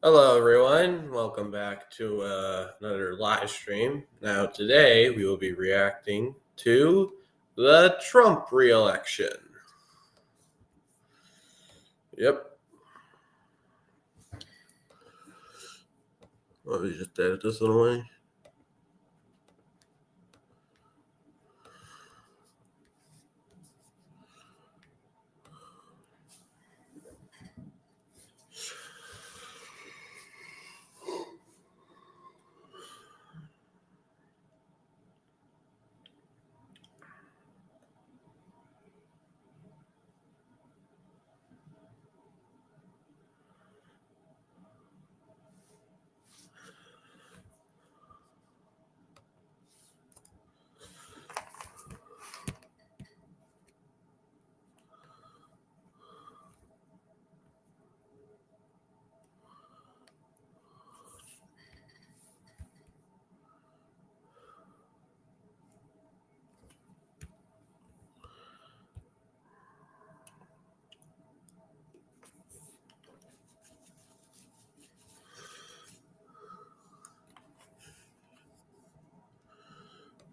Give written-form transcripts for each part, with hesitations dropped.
Hello, everyone. Welcome back to another live stream. Now, today we will be reacting to the Trump re-election. Yep. Let me just edit this one away.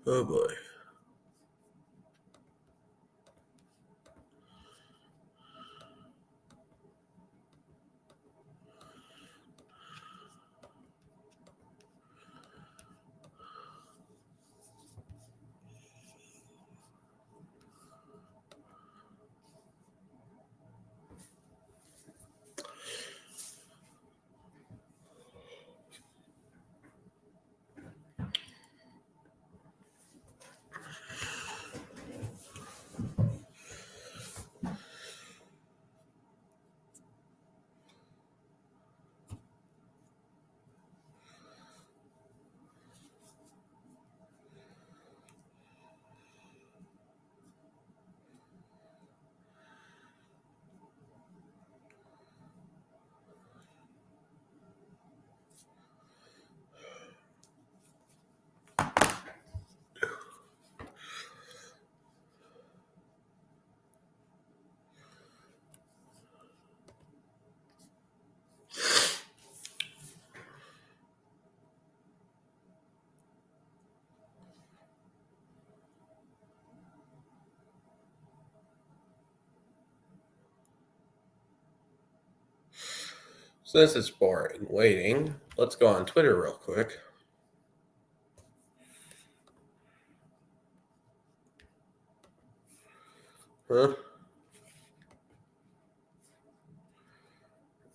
Oh boy. Since it's boring waiting, let's go on Twitter real quick. Huh?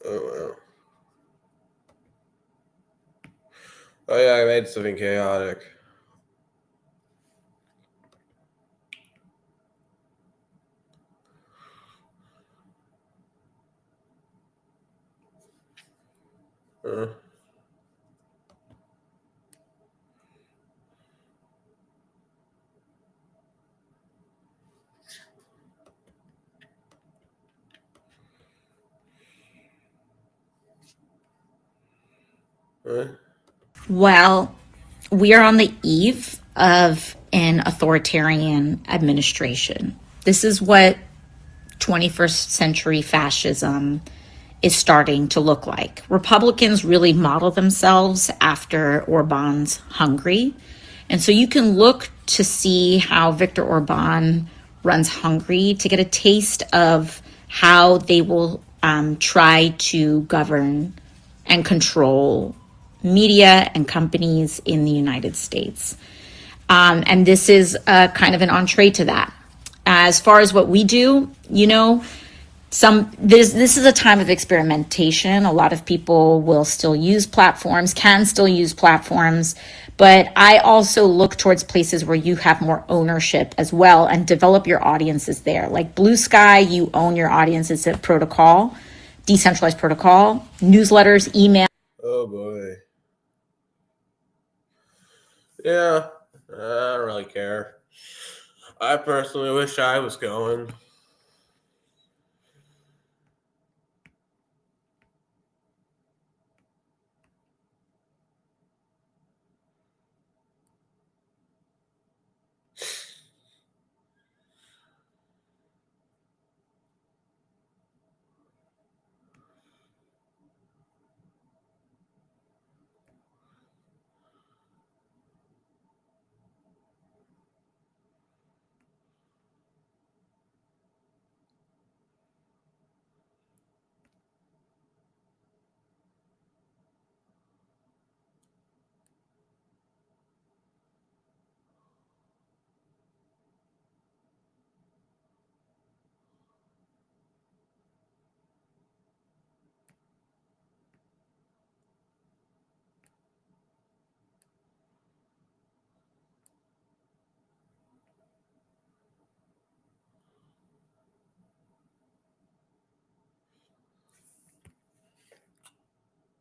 Oh well. Oh yeah, I made something chaotic. Huh? Huh? Well, we are on the eve of an authoritarian administration. This is what 21st century fascism is starting to look like. Republicans really model themselves after Orban's Hungary. And so you can look to see how Viktor Orban runs Hungary to get a taste of how they will try to govern and control media and companies in the United States. And this is kind of an entree to that. As far as what we do, this is a time of experimentation. A lot of people will still use platforms, can still use platforms, but I also look towards places where you have more ownership as well and develop your audiences there. Like Blue Sky, you own your audience. It's a protocol, decentralized protocol, newsletters, email. Oh boy. Yeah, I don't really care. I personally wish I was going.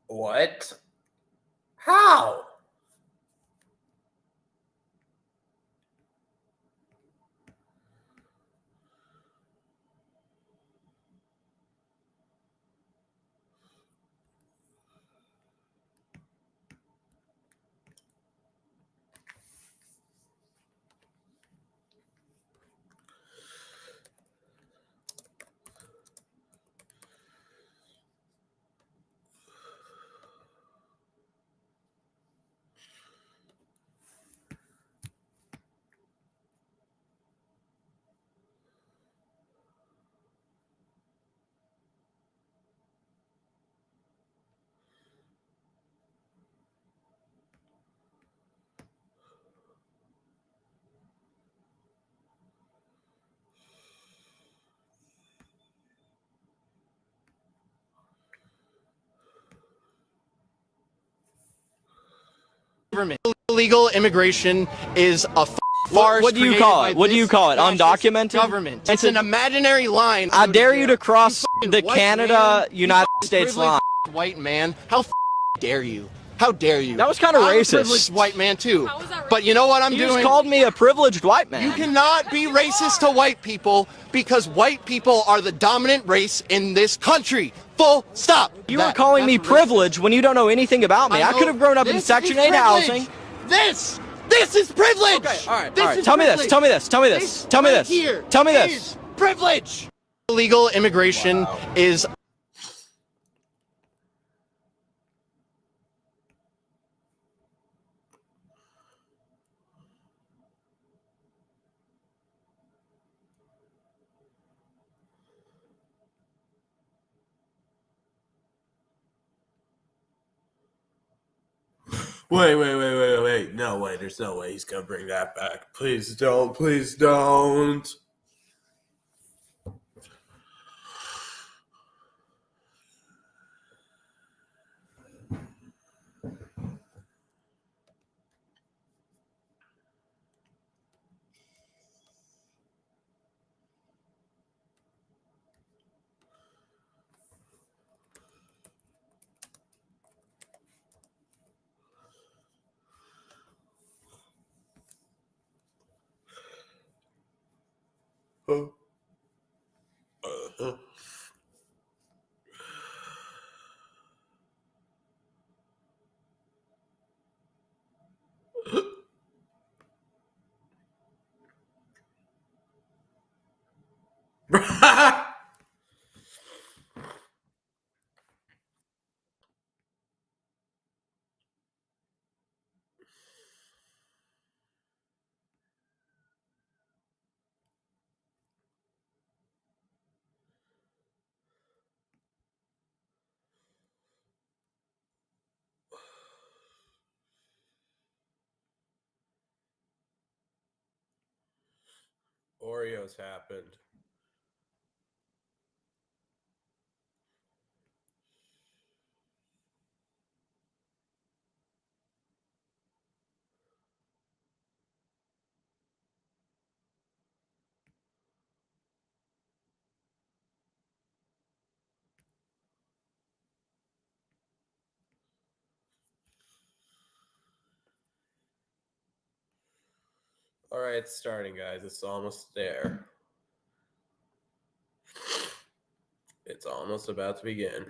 What? How? Government. Illegal immigration is a farce. What do you call it? What do you call it? Undocumented? Government. It's an imaginary line. I dare you to cross the white Canada-United States line. White man, how dare you? How dare you? That was kind of I'm a racist. privileged white man too. But you know what I'm You doing? just called me a privileged white man. You cannot be racist to white people because white people are the dominant race in this country. Full stop. You were calling me privileged when you don't know anything about me. I could have grown up in This Section is 8 housing. This is privilege. Okay, all right, This all right. is Tell me this. privilege. Tell me this. Tell me this. Tell me right this. here Tell me this. is privilege. Illegal immigration is Wait. No way. There's no way he's going to bring that back. Please don't. Please don't. Oreos happened. All right, it's starting, guys. It's almost there. It's almost about to begin.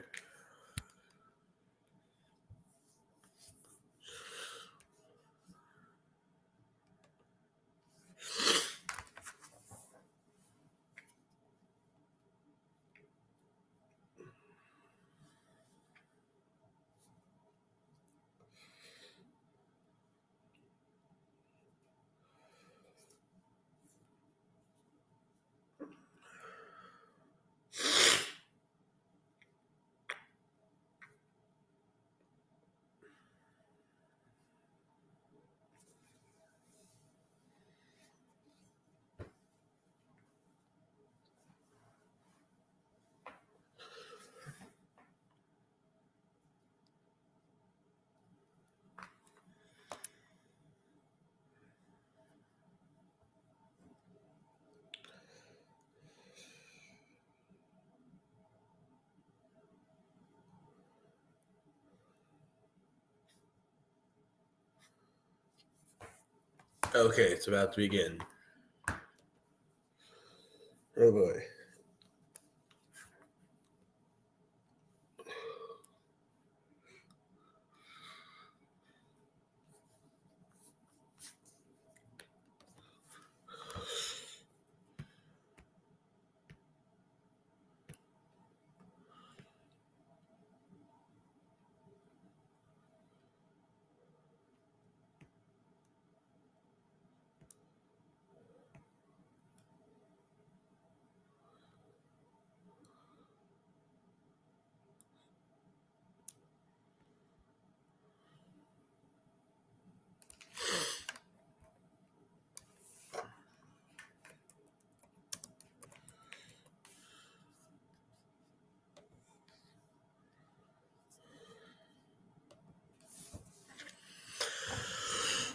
Okay, it's about to begin. Oh boy.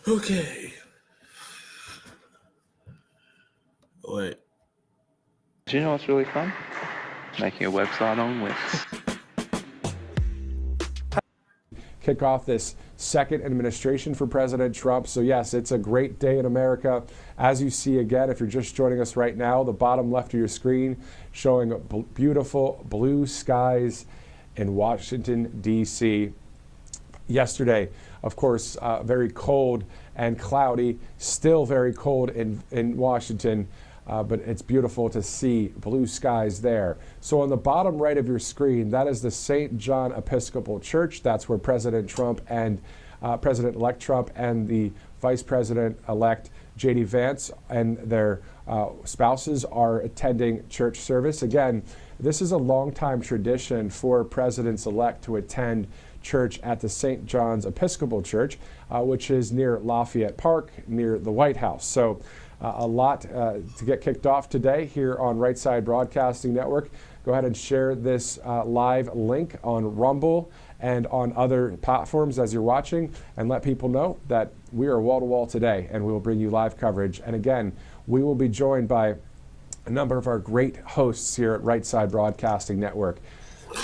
Okay. Wait. Do you know what's really fun? Making a website on Wix. Kick off this second administration for President Trump. So yes, it's a great day in America. As you see again, if you're just joining us right now, the bottom left of your screen showing beautiful blue skies in Washington, D.C. Yesterday, of course, very cold and cloudy, still very cold in Washington. But it's beautiful to see blue skies there. So on the bottom right of your screen, that is the St. John Episcopal Church. That's where President Trump and President-elect Trump and the Vice President-elect J.D. Vance and their spouses are attending church service. Again, this is a long-time tradition for presidents-elect to attend church at the St. John's Episcopal Church, which is near Lafayette Park, near the White House. So a lot to get kicked off today here on Right Side Broadcasting Network. Go ahead and share this live link on Rumble and on other platforms as you're watching, and let people know that we are wall to wall today, and we will bring you live coverage. And again, we will be joined by a number of our great hosts here at Right Side Broadcasting Network.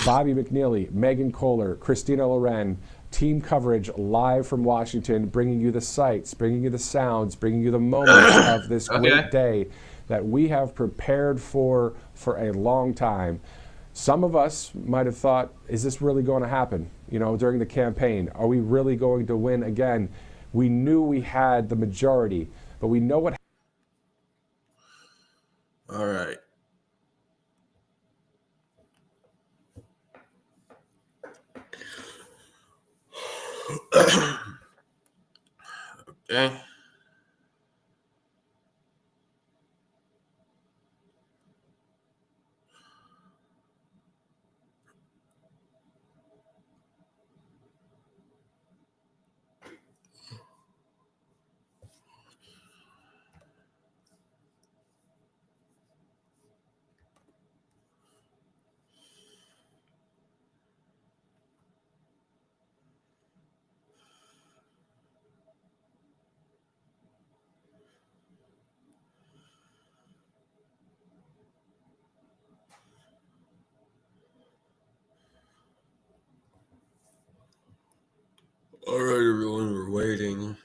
Bobby McNeely, Megan Kohler, Christina Loren, team coverage live from Washington, bringing you the sights, bringing you the sounds, bringing you the moments of this great day that we have prepared for a long time. Some of us might have thought, is this really going to happen? You know, during the campaign, are we really going to win again? We knew we had the majority, but we know what. All right. Okay. All right, everyone, we're waiting.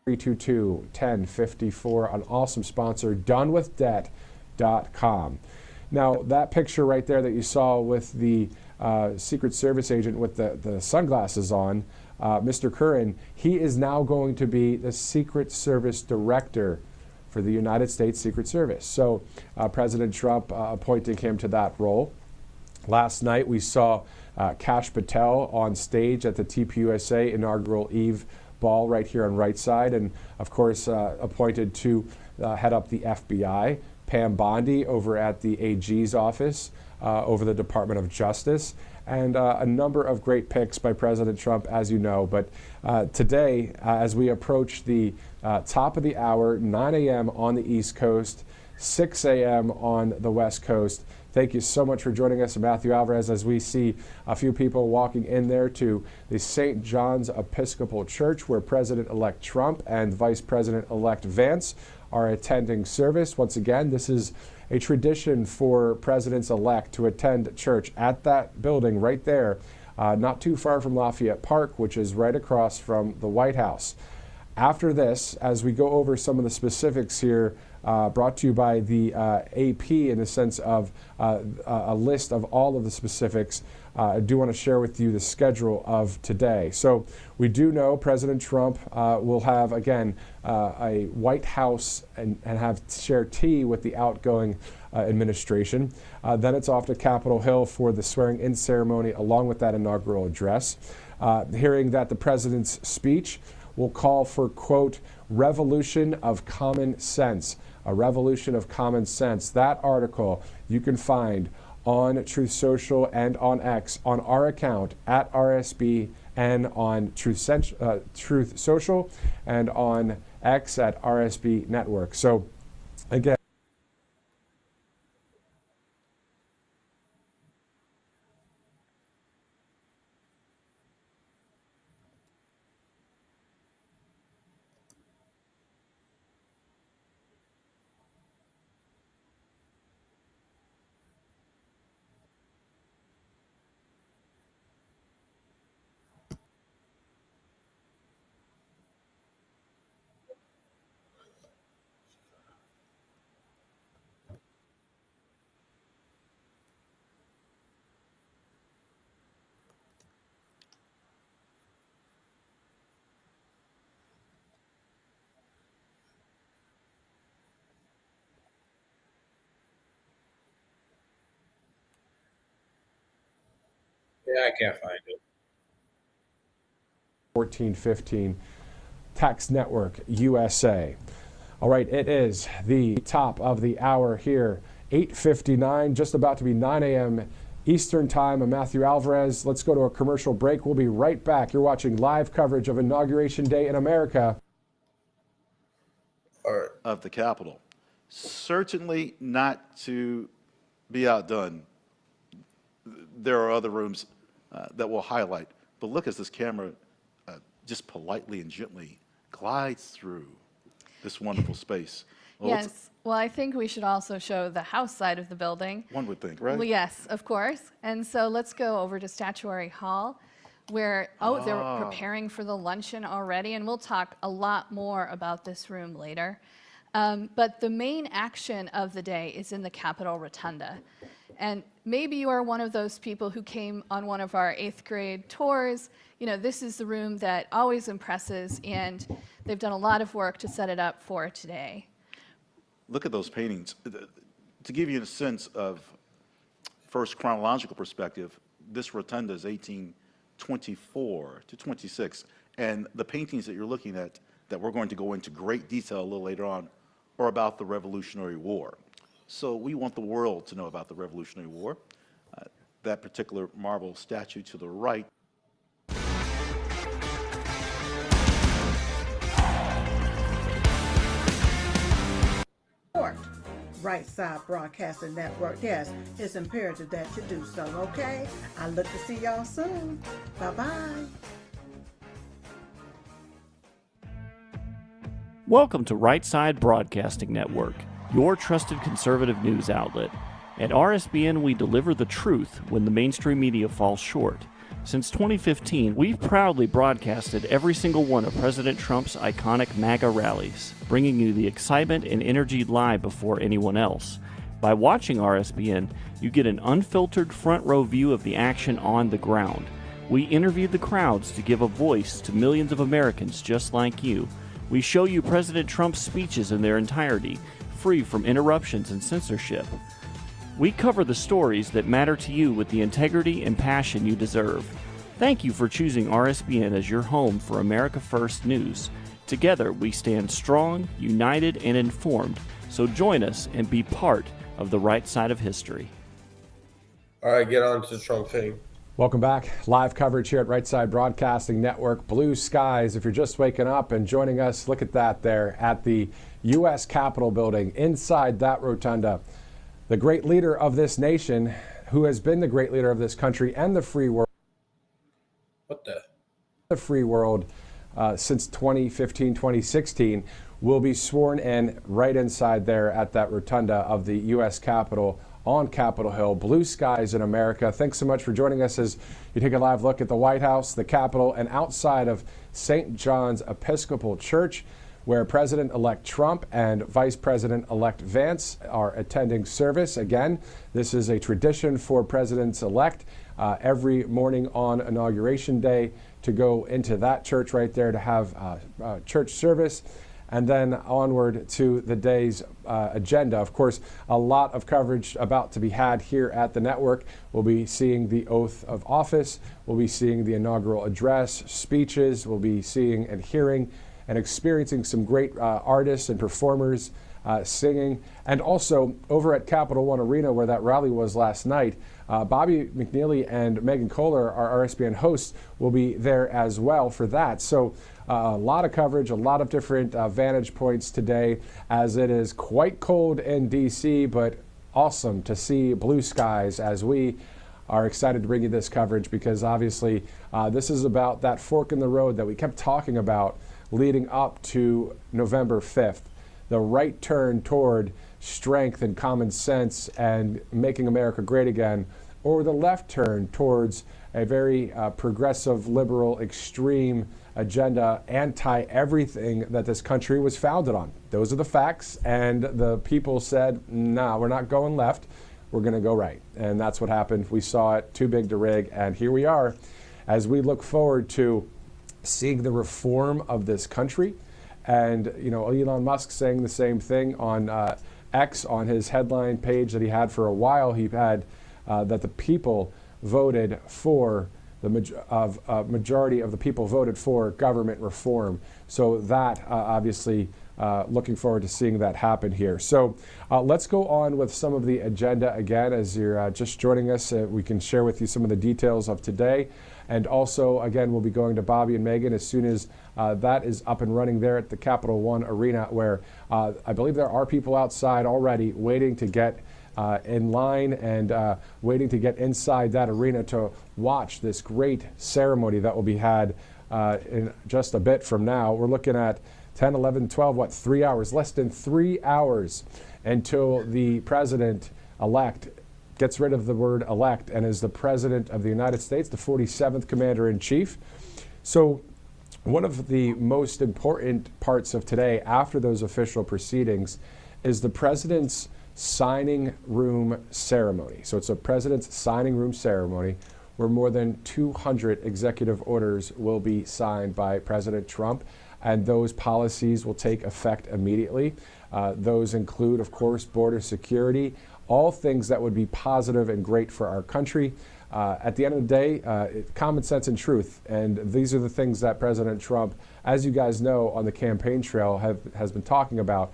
322-1054, an awesome sponsor, donewithdebt.com. Now, that picture right there that you saw with the Secret Service agent with the sunglasses on, Mr. Curran, he is now going to be the Secret Service Director for the United States Secret Service. So President Trump appointing him to that role. Last night we saw Kash Patel on stage at the TPUSA inaugural Eve ball right here on right side, and of course appointed to head up the FBI. Pam Bondi over at the AG's office, over the Department of Justice, and a number of great picks by President Trump, as you know. But today, as we approach the top of the hour, 9 a.m. on the East Coast, 6 a.m. on the West Coast, thank you so much for joining us, Matthew Alvarez, as we see a few people walking in there to the St. John's Episcopal Church, where President-elect Trump and Vice President-elect Vance are attending service. Once again, this is a tradition for presidents-elect to attend church at that building right there, not too far from Lafayette Park, which is right across from the White House. After this, as we go over some of the specifics here, brought to you by the AP in the sense of a list of all of the specifics, I do want to share with you the schedule of today. So we do know President Trump will have, again, a White House and have share tea with the outgoing administration. Then it's off to Capitol Hill for the swearing-in ceremony along with that inaugural address. Hearing that the president's speech will call for, quote, revolution of common sense. A revolution of common sense. That article you can find on Truth Social and on X, on our account at RSB, and on Truth Social and on X at RSB Network. So again, Yeah, I can't find it. 1415 Tax Network USA. All right, it is the top of the hour here, 8:59, just about to be 9 a.m. Eastern Time. I'm Matthew Alvarez. Let's go to a commercial break. We'll be right back. You're watching live coverage of Inauguration Day in America. Of the Capitol. Certainly not to be outdone. There are other rooms that we'll highlight, but look as this camera just politely and gently glides through this wonderful space. Well, Yes. Well, I think we should also show the House side of the building. one would think, right? Well, yes, of course. And so let's go over to Statuary Hall, where, they're preparing for the luncheon already, and we'll talk a lot more about this room later. But the main action of the day is in the Capitol Rotunda. And maybe you are one of those people who came on one of our 8th grade tours. You know, this is the room that always impresses, and they've done a lot of work to set it up for today. Look at those paintings. To give you a sense of first chronological perspective, this rotunda is 1824 to 26, and the paintings that you're looking at that we're going to go into great detail a little later on are about the Revolutionary War. So we want the world to know about the Revolutionary War. That particular marble statue to the right. Right Side Broadcasting Network. Yes, it's imperative that you do so, okay? I look to see y'all soon. Bye-bye. Welcome to Right Side Broadcasting Network, your trusted conservative news outlet. At RSBN, we deliver the truth when the mainstream media falls short. Since 2015, we've proudly broadcasted every single one of President Trump's iconic MAGA rallies, bringing you the excitement and energy live before anyone else. By watching RSBN, you get an unfiltered front row view of the action on the ground. We interview the crowds to give a voice to millions of Americans just like you. We show you President Trump's speeches in their entirety, free from interruptions and censorship. We cover the stories that matter to you with the integrity and passion you deserve. Thank you for choosing RSBN as your home for America First News. Together, we stand strong, united, and informed. So join us and be part of the right side of history. All right, get on to Trump thing. Welcome back. Live coverage here at Right Side Broadcasting Network. Blue skies. If you're just waking up and joining us, look at that there at the U.S. Capitol building. Inside that rotunda, the great leader of this nation, who has been the great leader of this country and the free world. What the free world since 2015, 2016, will be sworn in right inside there at that rotunda of the U.S. Capitol on Capitol Hill. Blue skies in America. Thanks so much for joining us as you take a live look at the White House, the Capitol, and outside of St. John's Episcopal Church, where President-elect Trump and Vice President-elect Vance are attending service. Again, this is a tradition for presidents-elect every morning on Inauguration Day to go into that church right there to have church service, and then onward to the day's agenda. Of course, a lot of coverage about to be had here at the network. We'll be seeing the oath of office. We'll be seeing the inaugural address, speeches. We'll be seeing and hearing and experiencing some great artists and performers singing. And also over at Capital One Arena, where that rally was last night, Bobby McNeely and Megan Kohler, our RSBN hosts, will be there as well for that. So a lot of coverage, a lot of different vantage points today, as it is quite cold in D.C., but awesome to see blue skies as we are excited to bring you this coverage, because obviously this is about that fork in the road that we kept talking about leading up to November 5th, the right turn toward strength and common sense and making America great again, or the left turn towards a very progressive, liberal, extreme agenda, anti-everything that this country was founded on. Those are the facts, and the people said, nah, we're not going left, we're going to go right. And that's what happened. We saw it, too big to rig, and here we are as we look forward to seeing the reform of this country. And, you know, Elon Musk saying the same thing on X, on his headline page that he had for a while. He had that the people voted for, the majority of the people voted for government reform. So that obviously looking forward to seeing that happen here. So let's go on with some of the agenda again. As you're just joining us, we can share with you some of the details of today. And also, again, we'll be going to Bobby and Megan as soon as that is up and running there at the Capital One Arena, where I believe there are people outside already waiting to get in line and waiting to get inside that arena to watch this great ceremony that will be had in just a bit from now. We're looking at 10, 11, 12, 3 hours, less than 3 hours until the president-elect gets rid of the word elect and is the President of the United States, the 47th Commander-in-Chief. So one of the most important parts of today after those official proceedings is the President's signing room ceremony. So it's a President's signing room ceremony where more than 200 executive orders will be signed by President Trump, and those policies will take effect immediately. Those include, of course, border security, all things that would be positive and great for our country. At the end of the day, common sense and truth. And these are the things that President Trump, as you guys know, on the campaign trail has been talking about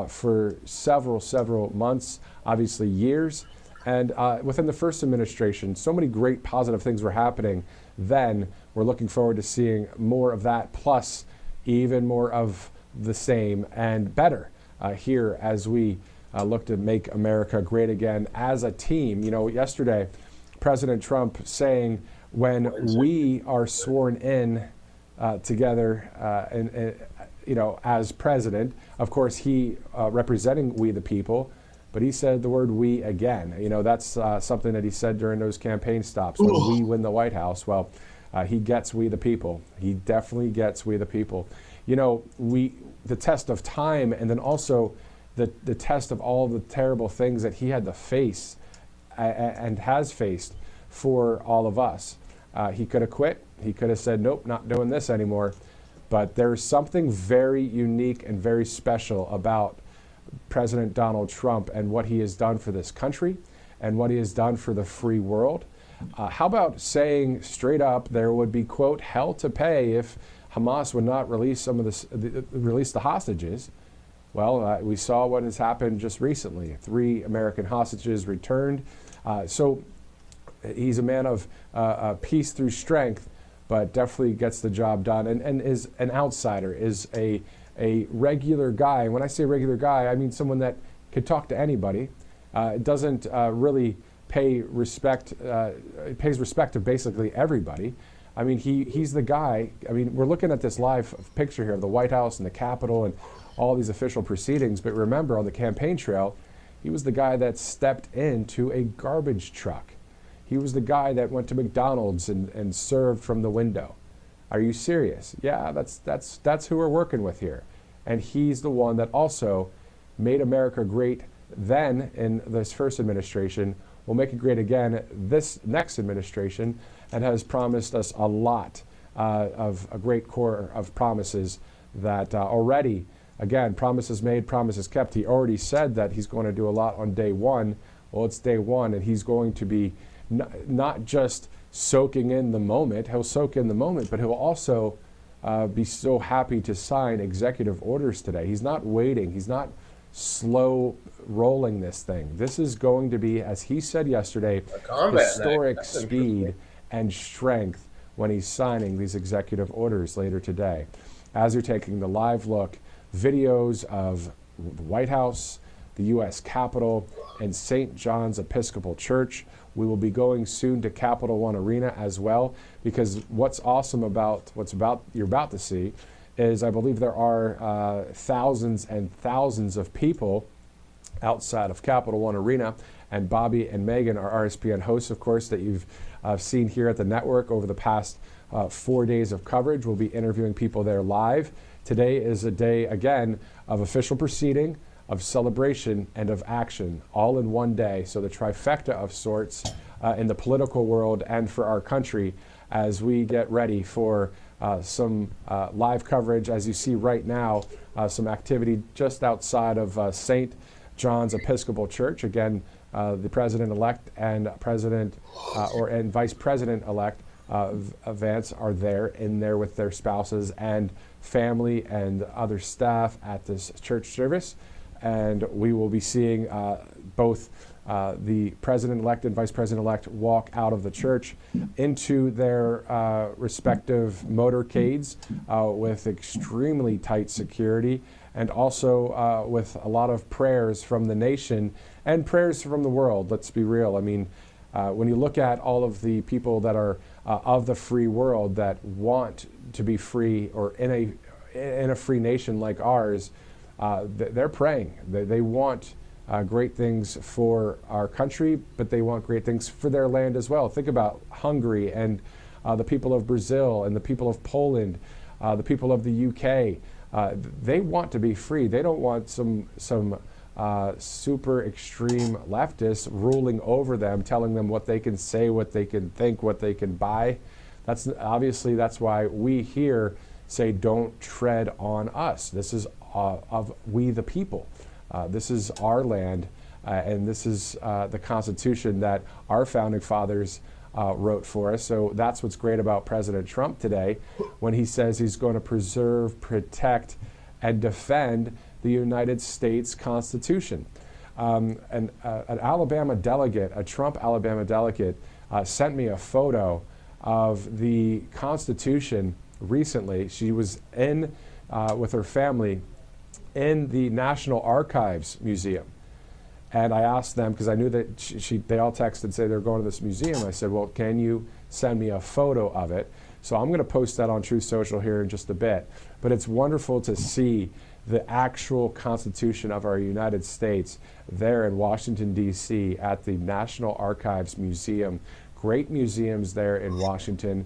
for several months, obviously years. And within the first administration, so many great positive things were happening. Then we're looking forward to seeing more of that, plus even more of the same and better here as we look to make America great again as a team. You know, yesterday, President Trump saying, when we are sworn in together and you know, as president, of course, he representing we the people, but he said the word "we" again. You know, that's something that he said during those campaign stops. When we win the White House, well, he gets we the people. He definitely gets we the people. You know, the test of time, and then also the test of all the terrible things that he had to face and has faced for all of us. He could have quit. He could have said, nope, not doing this anymore. But there's something very unique and very special about President Donald Trump and what he has done for this country and what he has done for the free world. How about saying straight up there would be, quote, hell to pay if Hamas would not release release the hostages? Well, we saw what has happened just recently. 3 American hostages returned. So he's a man of peace through strength, but definitely gets the job done and is an outsider, is a regular guy. And when I say regular guy, I mean someone that could talk to anybody. Doesn't really pay respect, pays respect to basically everybody. I mean, he's the guy. I mean, we're looking at this live picture here of the White House and the Capitol and all these official proceedings. But remember, on the campaign trail, he was the guy that stepped into a garbage truck. He was the guy that went to McDonald's and served from the window. Are you serious? Yeah, that's who we're working with here. And he's the one that also made America great then in this first administration, will make it great again this next administration, and has promised us a lot of a great core of promises that already, again, promises made, promises kept. He already said that he's going to do a lot on day one. Well, it's day one, and he's going to be not just soaking in the moment. He'll soak in the moment, but he'll also be so happy to sign executive orders today. He's not waiting. He's not slow rolling this thing. This is going to be, as he said yesterday, historic speed and strength when he's signing these executive orders later today. As you're taking the live look, videos of the White House, the U.S. Capitol, and St. John's Episcopal Church. We will be going soon to Capital One Arena as well, because what's awesome about you're about to see is I believe there are thousands and thousands of people outside of Capital One Arena. And Bobby and Megan are RSPN hosts, of course, that you've seen here at the network over the past 4 days of coverage. We'll be interviewing people there live. Today is a day, again, of official proceeding, of celebration, and of action, all in one day. So the trifecta of sorts in the political world and for our country as we get ready for some live coverage. As you see right now, some activity just outside of St. John's Episcopal Church. Again, the president-elect and and vice president-elect Vance are in there with their spouses and family and other staff at this church service. And we will be seeing both the president-elect and vice president-elect walk out of the church into their respective motorcades with extremely tight security, and also with a lot of prayers from the nation and prayers from the world. Let's be real. I mean, when you look at all of the people that are of the free world that want to be free, or in a free nation like ours, they're praying. They want great things for our country, but they want great things for their land as well. Think about Hungary and the people of Brazil and the people of Poland, the people of the UK. They want to be free. They don't want some super extreme leftists ruling over them, telling them what they can say, what they can think, what they can buy. That's why we here say don't tread on us. This is of we the people. This is our land, and this is the Constitution that our founding fathers wrote for us. So that's what's great about President Trump today, when he says he's going to preserve, protect, and defend the United States Constitution. An Alabama delegate, a Trump Alabama delegate, sent me a photo of the Constitution recently. She was with her family in the National Archives Museum. And I asked them, because I knew that they all texted and said they're going to this museum. I said, well, can you send me a photo of it? So I'm going to post that on Truth Social here in just a bit. But it's wonderful to see the actual Constitution of our United States there in Washington, D.C. at the National Archives Museum. Great museums there in Washington.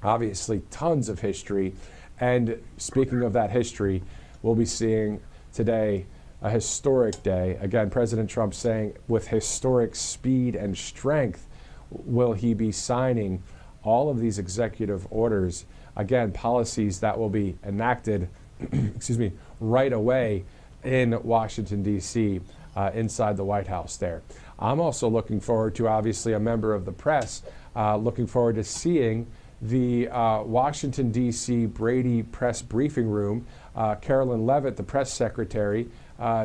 Obviously, tons of history. And speaking of that history, we'll be seeing today a historic day. Again, President Trump saying with historic speed and strength will he be signing all of these executive orders. Again, policies that will be enacted excuse me, right away in Washington, D.C., inside the White House there. I'm also looking forward to, obviously, a member of the press, looking forward to seeing the Washington, D.C. Brady press briefing room, Carolyn Levitt, the press secretary,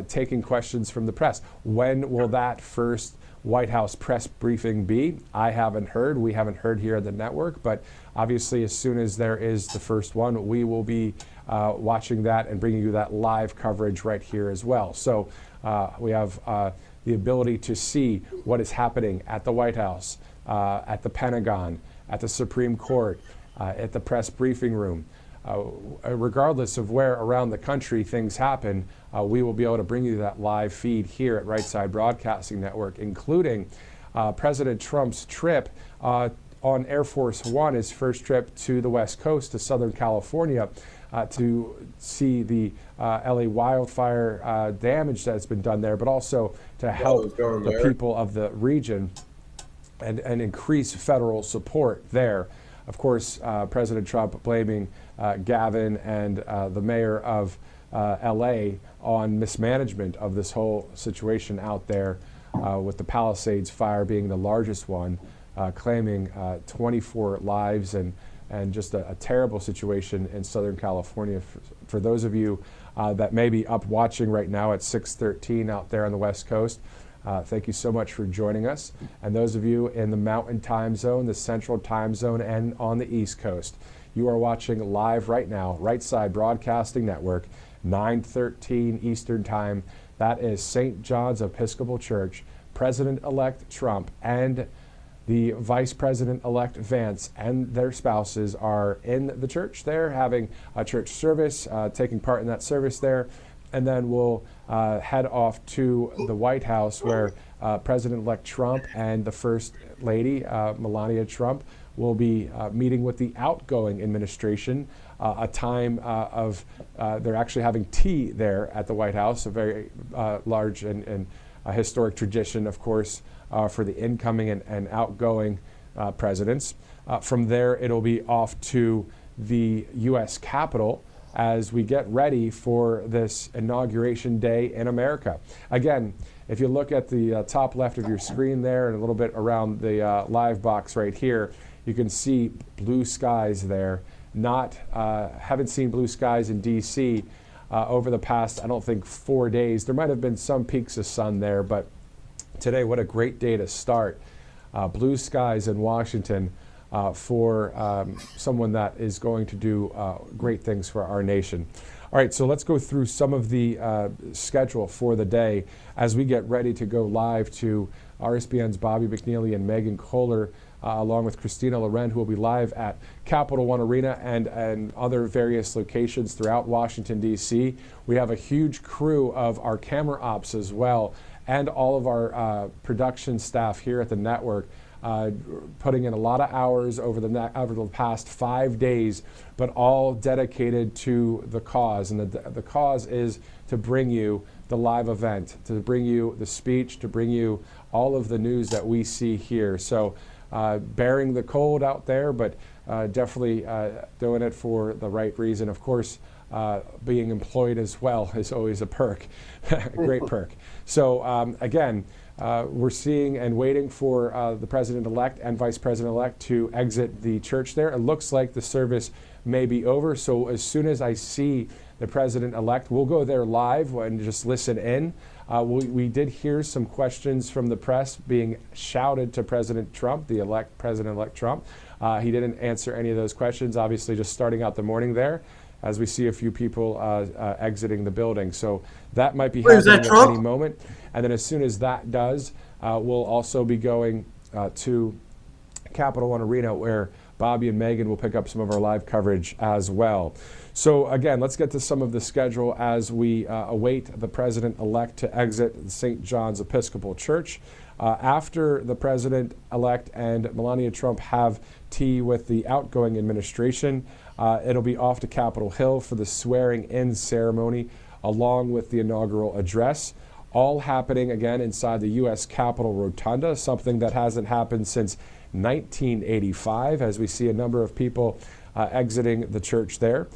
taking questions from the press. When will that first White House press briefing be? I haven't heard. We haven't heard here at the network, but obviously as soon as there is the first one, we will be watching that and bringing you that live coverage right here as well. So we have the ability to see what is happening at the White House, at the Pentagon, at the Supreme Court, at the press briefing room. Regardless of where around the country things happen, we will be able to bring you that live feed here at Right Side Broadcasting Network, including President Trump's trip on Air Force One, his first trip to the West Coast, to Southern California, to see the LA wildfire damage that's been done there, but also to help the people of the region and increase federal support there. Of course, President Trump blaming Gavin and the mayor of LA on mismanagement of this whole situation out there, with the Palisades fire being the largest one, claiming 24 lives and just a terrible situation in Southern California. For those of you that may be up watching right now at 6:13 out there on the West Coast, thank you so much for joining us. And those of you in the Mountain Time Zone, the Central Time Zone, and on the East Coast, you are watching live right now, Right Side Broadcasting Network, 9:13 Eastern Time. That is St. John's Episcopal Church. President-elect Trump and the Vice President-elect Vance and their spouses are in the church there, having a church service, taking part in that service there. And then we'll head off to the White House, where President-elect Trump and the First Lady, Melania Trump, will be meeting with the outgoing administration, a time of, they're actually having tea there at the White House, a very large and a historic tradition, of course, for the incoming and outgoing presidents. From there, it'll be off to the U.S. Capitol as we get ready for this inauguration day in America. Again, if you look at the top left of your screen there and a little bit around the live box right here, you can see blue skies there. Haven't seen blue skies in D.C. Over the past, I don't think, 4 days. There might have been some peaks of sun there, but today, what a great day to start. Blue skies in Washington for someone that is going to do great things for our nation. All right, so let's go through some of the schedule for the day as we get ready to go live to RSBN's Bobby McNeely and Megan Kohler, along with Christina Loren, who will be live at Capital One Arena and other various locations throughout Washington, D.C. We have a huge crew of our camera ops as well, and all of our production staff here at the network, putting in a lot of hours over the past 5 days, but all dedicated to the cause. And the cause is to bring you the live event, to bring you the speech, to bring you all of the news that we see here. So bearing the cold out there, but definitely doing it for the right reason. Of course, being employed as well is always a perk, a great perk. So again, we're seeing and waiting for the President-elect and Vice President-elect to exit the church there. It looks like the service may be over. So as soon as I see the President-elect, we'll go there live and just listen in. We did hear some questions from the press being shouted to President Trump, the President-elect Trump. He didn't answer any of those questions, obviously just starting out the morning there, as we see a few people exiting the building. So that might be happening at any moment. And then as soon as that does, we'll also be going to Capital One Arena, where Bobby and Megan will pick up some of our live coverage as well. So again, let's get to some of the schedule as we await the president-elect to exit St. John's Episcopal Church. After the president-elect and Melania Trump have tea with the outgoing administration, it'll be off to Capitol Hill for the swearing-in ceremony along with the inaugural address, all happening again inside the U.S. Capitol Rotunda, something that hasn't happened since 1985, as we see a number of people exiting the church there.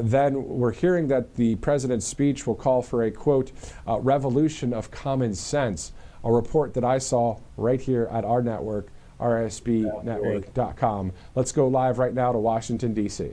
Then we're hearing that the president's speech will call for a, quote, revolution of common sense, a report that I saw right here at our network, rsbnetwork.com. Let's go live right now to Washington, D.C.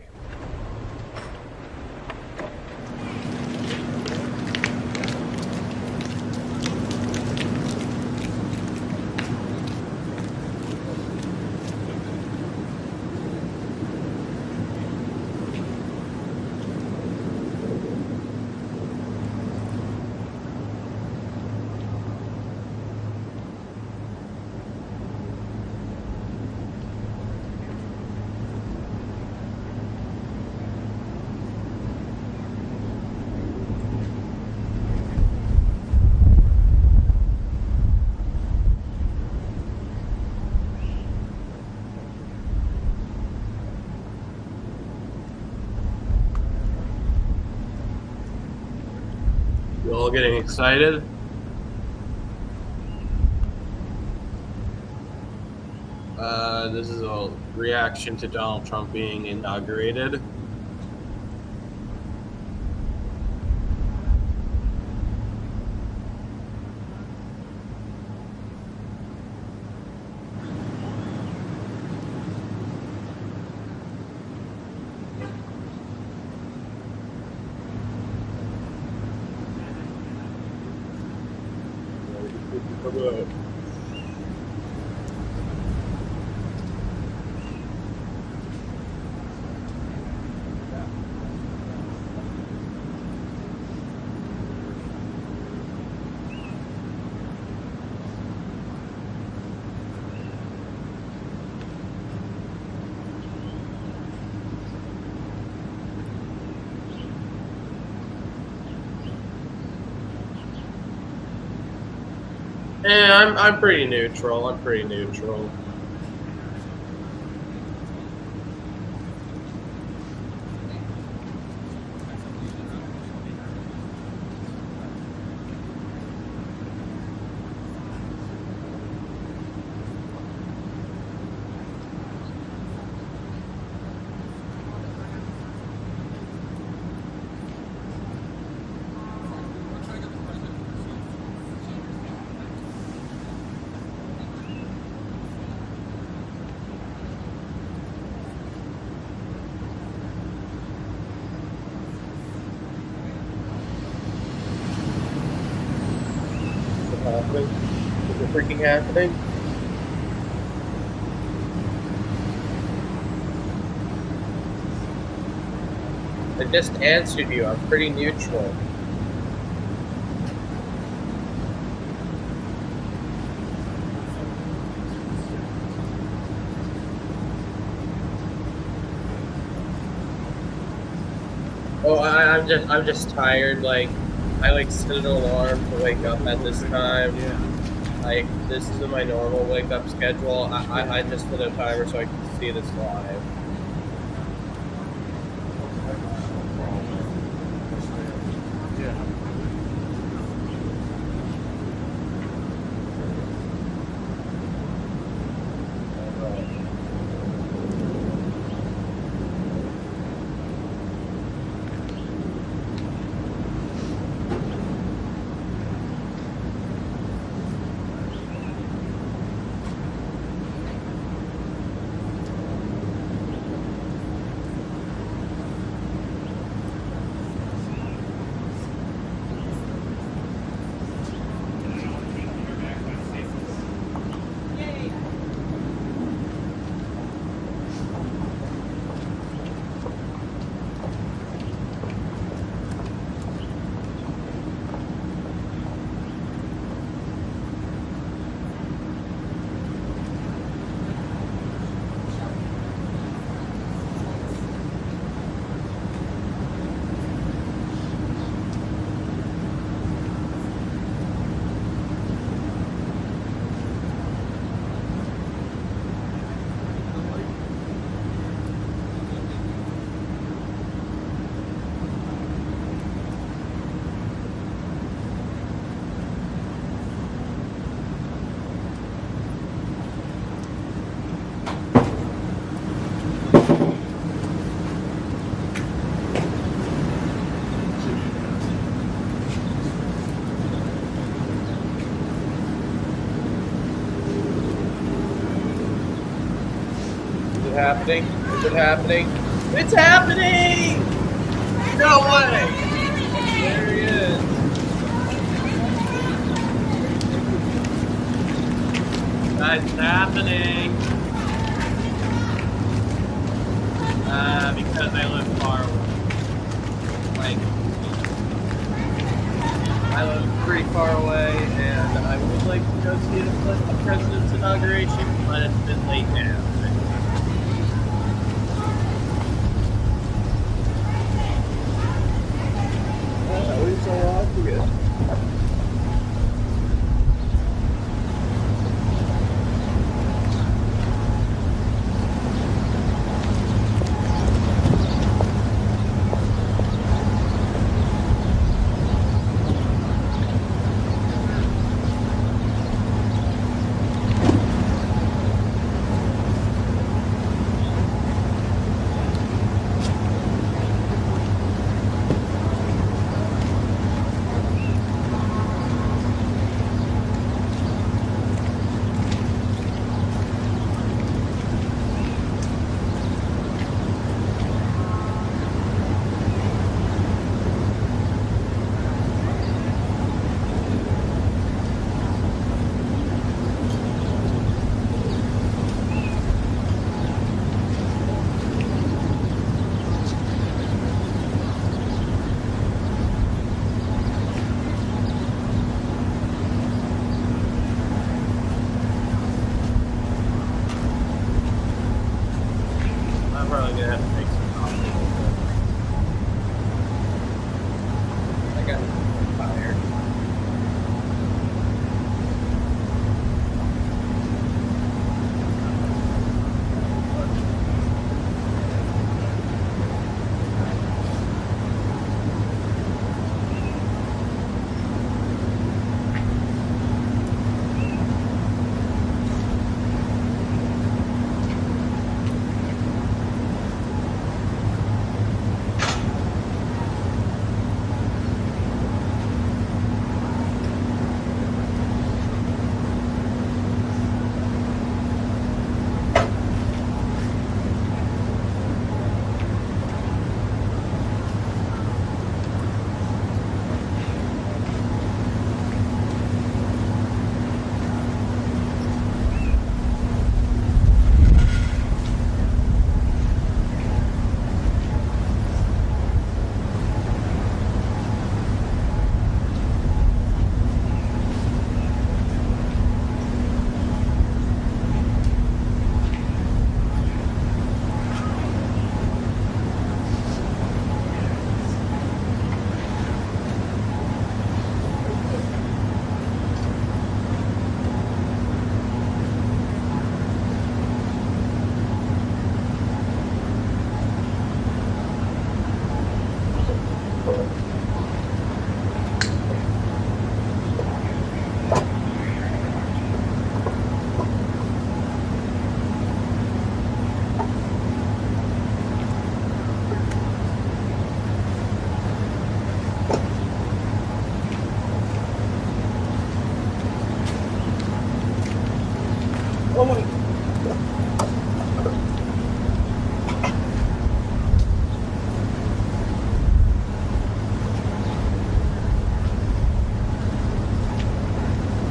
You all getting excited? This is a reaction to Donald Trump being inaugurated. I'm pretty neutral. I'm pretty neutral. Is it freaking happening? I just answered you. I'm pretty neutral. Oh, I'm just tired. Like, I set an alarm to wake up at this time. Like, this isn't my normal wake up schedule. I just put a timer so I can see this live. happening? Is it happening? It's happening! No way! There he is. Guys, it's happening. Because I live far away. Like, I live pretty far away, and I would like to go see the president's inauguration, but it's been late now. Oh, he's so obvious. I'm probably gonna have to make some coffee. I got tired. Oh my.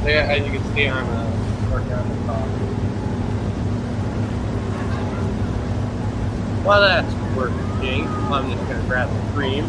Yeah, as you can see, I'm working on the top. Well, that's working. I'm just gonna grab the cream.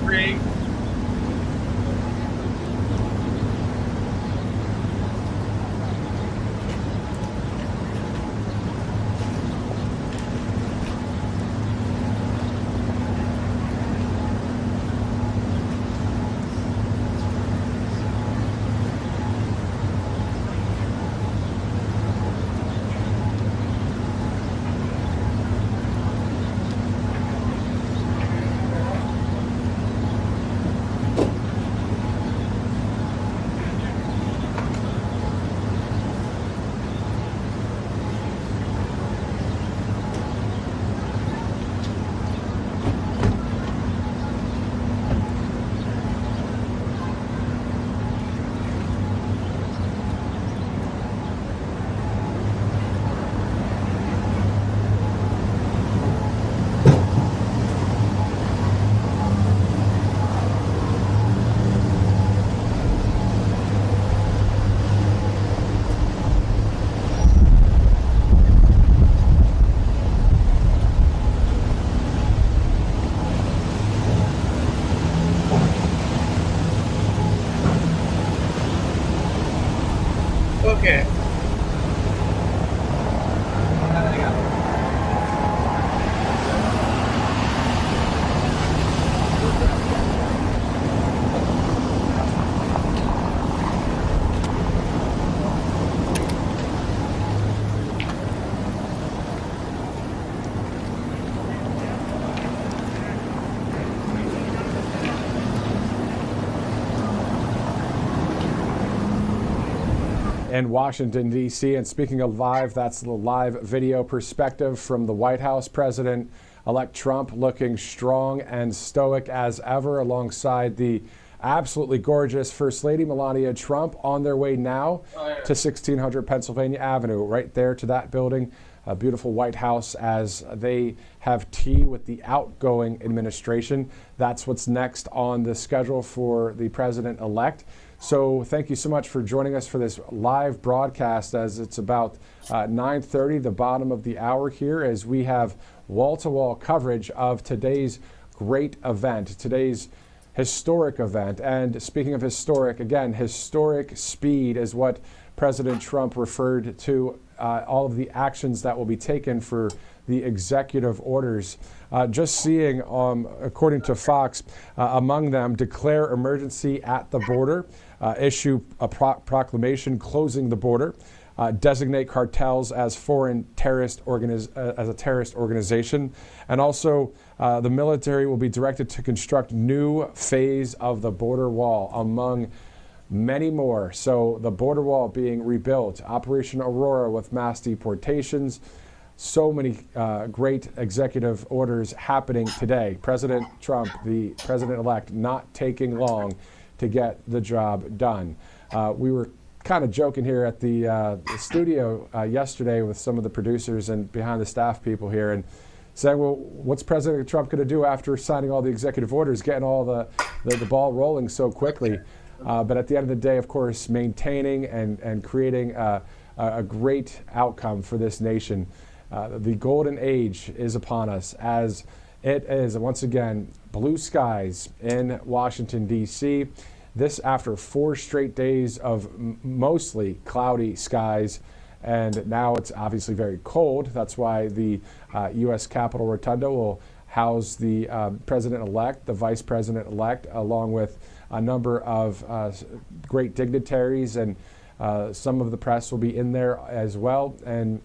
create. Okay. In Washington, D.C. And speaking of live, that's the live video perspective from the White House. President-elect Trump looking strong and stoic as ever alongside the absolutely gorgeous First Lady Melania Trump on their way now to 1600 Pennsylvania Avenue, right there to that building. A beautiful White House as they have tea with the outgoing administration. That's what's next on the schedule for the president-elect. So thank you so much for joining us for this live broadcast as it's about 9:30, the bottom of the hour here, as we have wall-to-wall coverage of today's great event, today's historic event. And speaking of historic, again, historic speed is what President Trump referred to all of the actions that will be taken for the executive orders. Just seeing, according to Fox, among them, declare emergency at the border, issue a proclamation closing the border, designate cartels as foreign terrorist as a terrorist organization, and also the military will be directed to construct new phase of the border wall, among many more. So the border wall being rebuilt, Operation Aurora with mass deportations, so many great executive orders happening today. President Trump, the president-elect, not taking long to get the job done. We were kind of joking here at the studio yesterday with some of the producers and behind the staff people here, and saying, well, what's President Trump going to do after signing all the executive orders, getting all the ball rolling so quickly? But at the end of the day, of course, maintaining and creating a great outcome for this nation. The golden age is upon us, as it is, once again, blue skies in Washington, D.C. This after 4 straight days of mostly cloudy skies. And now it's obviously very cold. That's why the U.S. Capitol Rotunda will house the president-elect, the vice president-elect, along with a number of great dignitaries, and some of the press will be in there as well. And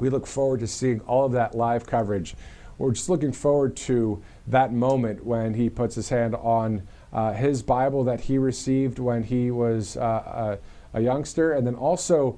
we look forward to seeing all of that live coverage. We're just looking forward to that moment when he puts his hand on his Bible that he received when he was a youngster, and then also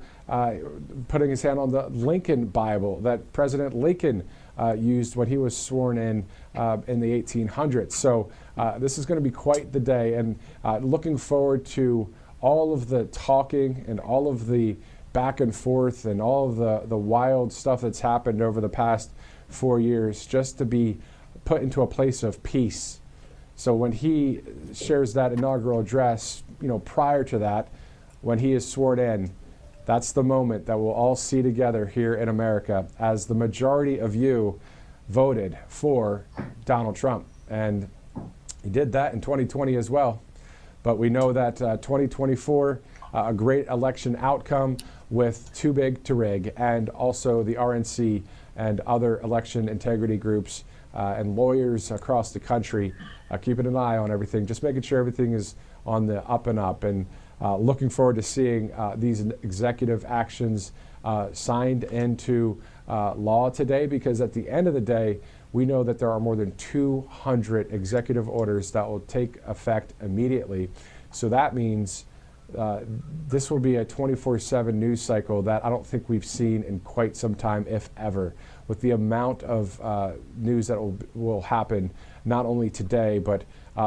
putting his hand on the Lincoln Bible that President Lincoln used when he was sworn in the 1800s. So this is going to be quite the day, and looking forward to all of the talking and all of the back and forth and all of the wild stuff that's happened over the past 4 years, just to be put into a place of peace. So when he shares that inaugural address, prior to that, when he is sworn in, that's the moment that we'll all see together here in America, as the majority of you voted for Donald Trump. And, He did that in 2020 as well. But we know that 2024, a great election outcome with too big to rig, and also the RNC and other election integrity groups and lawyers across the country keeping an eye on everything, just making sure everything is on the up and up, and looking forward to seeing these executive actions signed into law today, because at the end of the day, we know that there are more than 200 executive orders that will take effect immediately. So that means this will be a 24/7 news cycle that I don't think we've seen in quite some time, if ever, with the amount of news that will happen not only today, but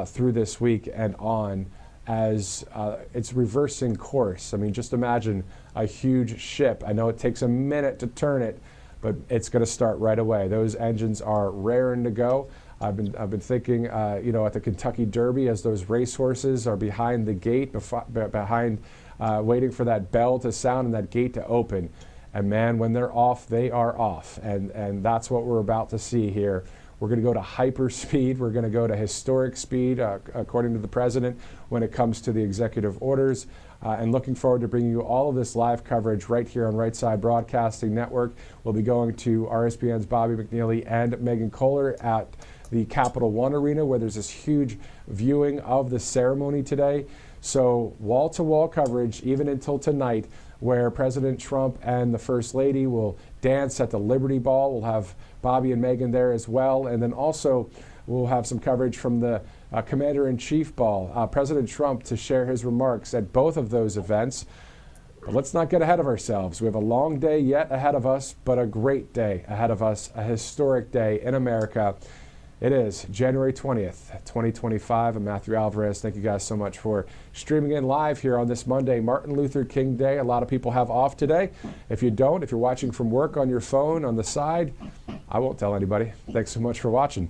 through this week and on, as it's reversing course. I mean, just imagine a huge ship. I know it takes a minute to turn it, but it's going to start right away. Those engines are raring to go. I've been thinking, you know, at the Kentucky Derby, as those racehorses are behind the gate, behind, waiting for that bell to sound and that gate to open. And man, when they're off, they are off. And that's what we're about to see here. We're going to go to hyper speed. We're going to go to historic speed, according to the president, when it comes to the executive orders. And looking forward to bringing you all of this live coverage right here on Right Side Broadcasting Network. We'll be going to RSBN's Bobby McNeely and Megan Kohler at the Capital One Arena, where there's this huge viewing of the ceremony today. So wall-to-wall coverage, even until tonight, where President Trump and the First Lady will dance at the Liberty Ball. We'll have Bobby and Megan there as well. And then also we'll have some coverage from the Commander-in-Chief Ball, President Trump to share his remarks at both of those events. But let's not get ahead of ourselves. We have a long day yet ahead of us, but a great day ahead of us, a historic day in America. It is January 20th, 2025. I'm Matthew Alvarez. Thank you guys so much for streaming in live here on this Monday, Martin Luther King Day. A lot of people have off today. If you don't, if you're watching from work on your phone on the side, I won't tell anybody. Thanks so much for watching.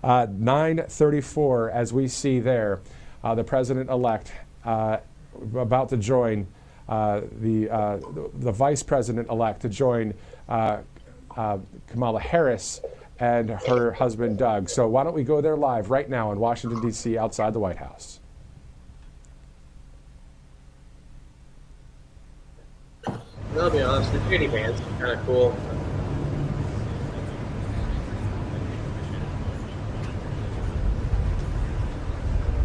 9:34, as we see there, the president-elect about to join the vice president-elect to join Kamala Harris and her husband, Doug. So why don't we go there live right now in Washington, D.C., outside the White House. I'll be honest, the J.D. Vance is kind of cool.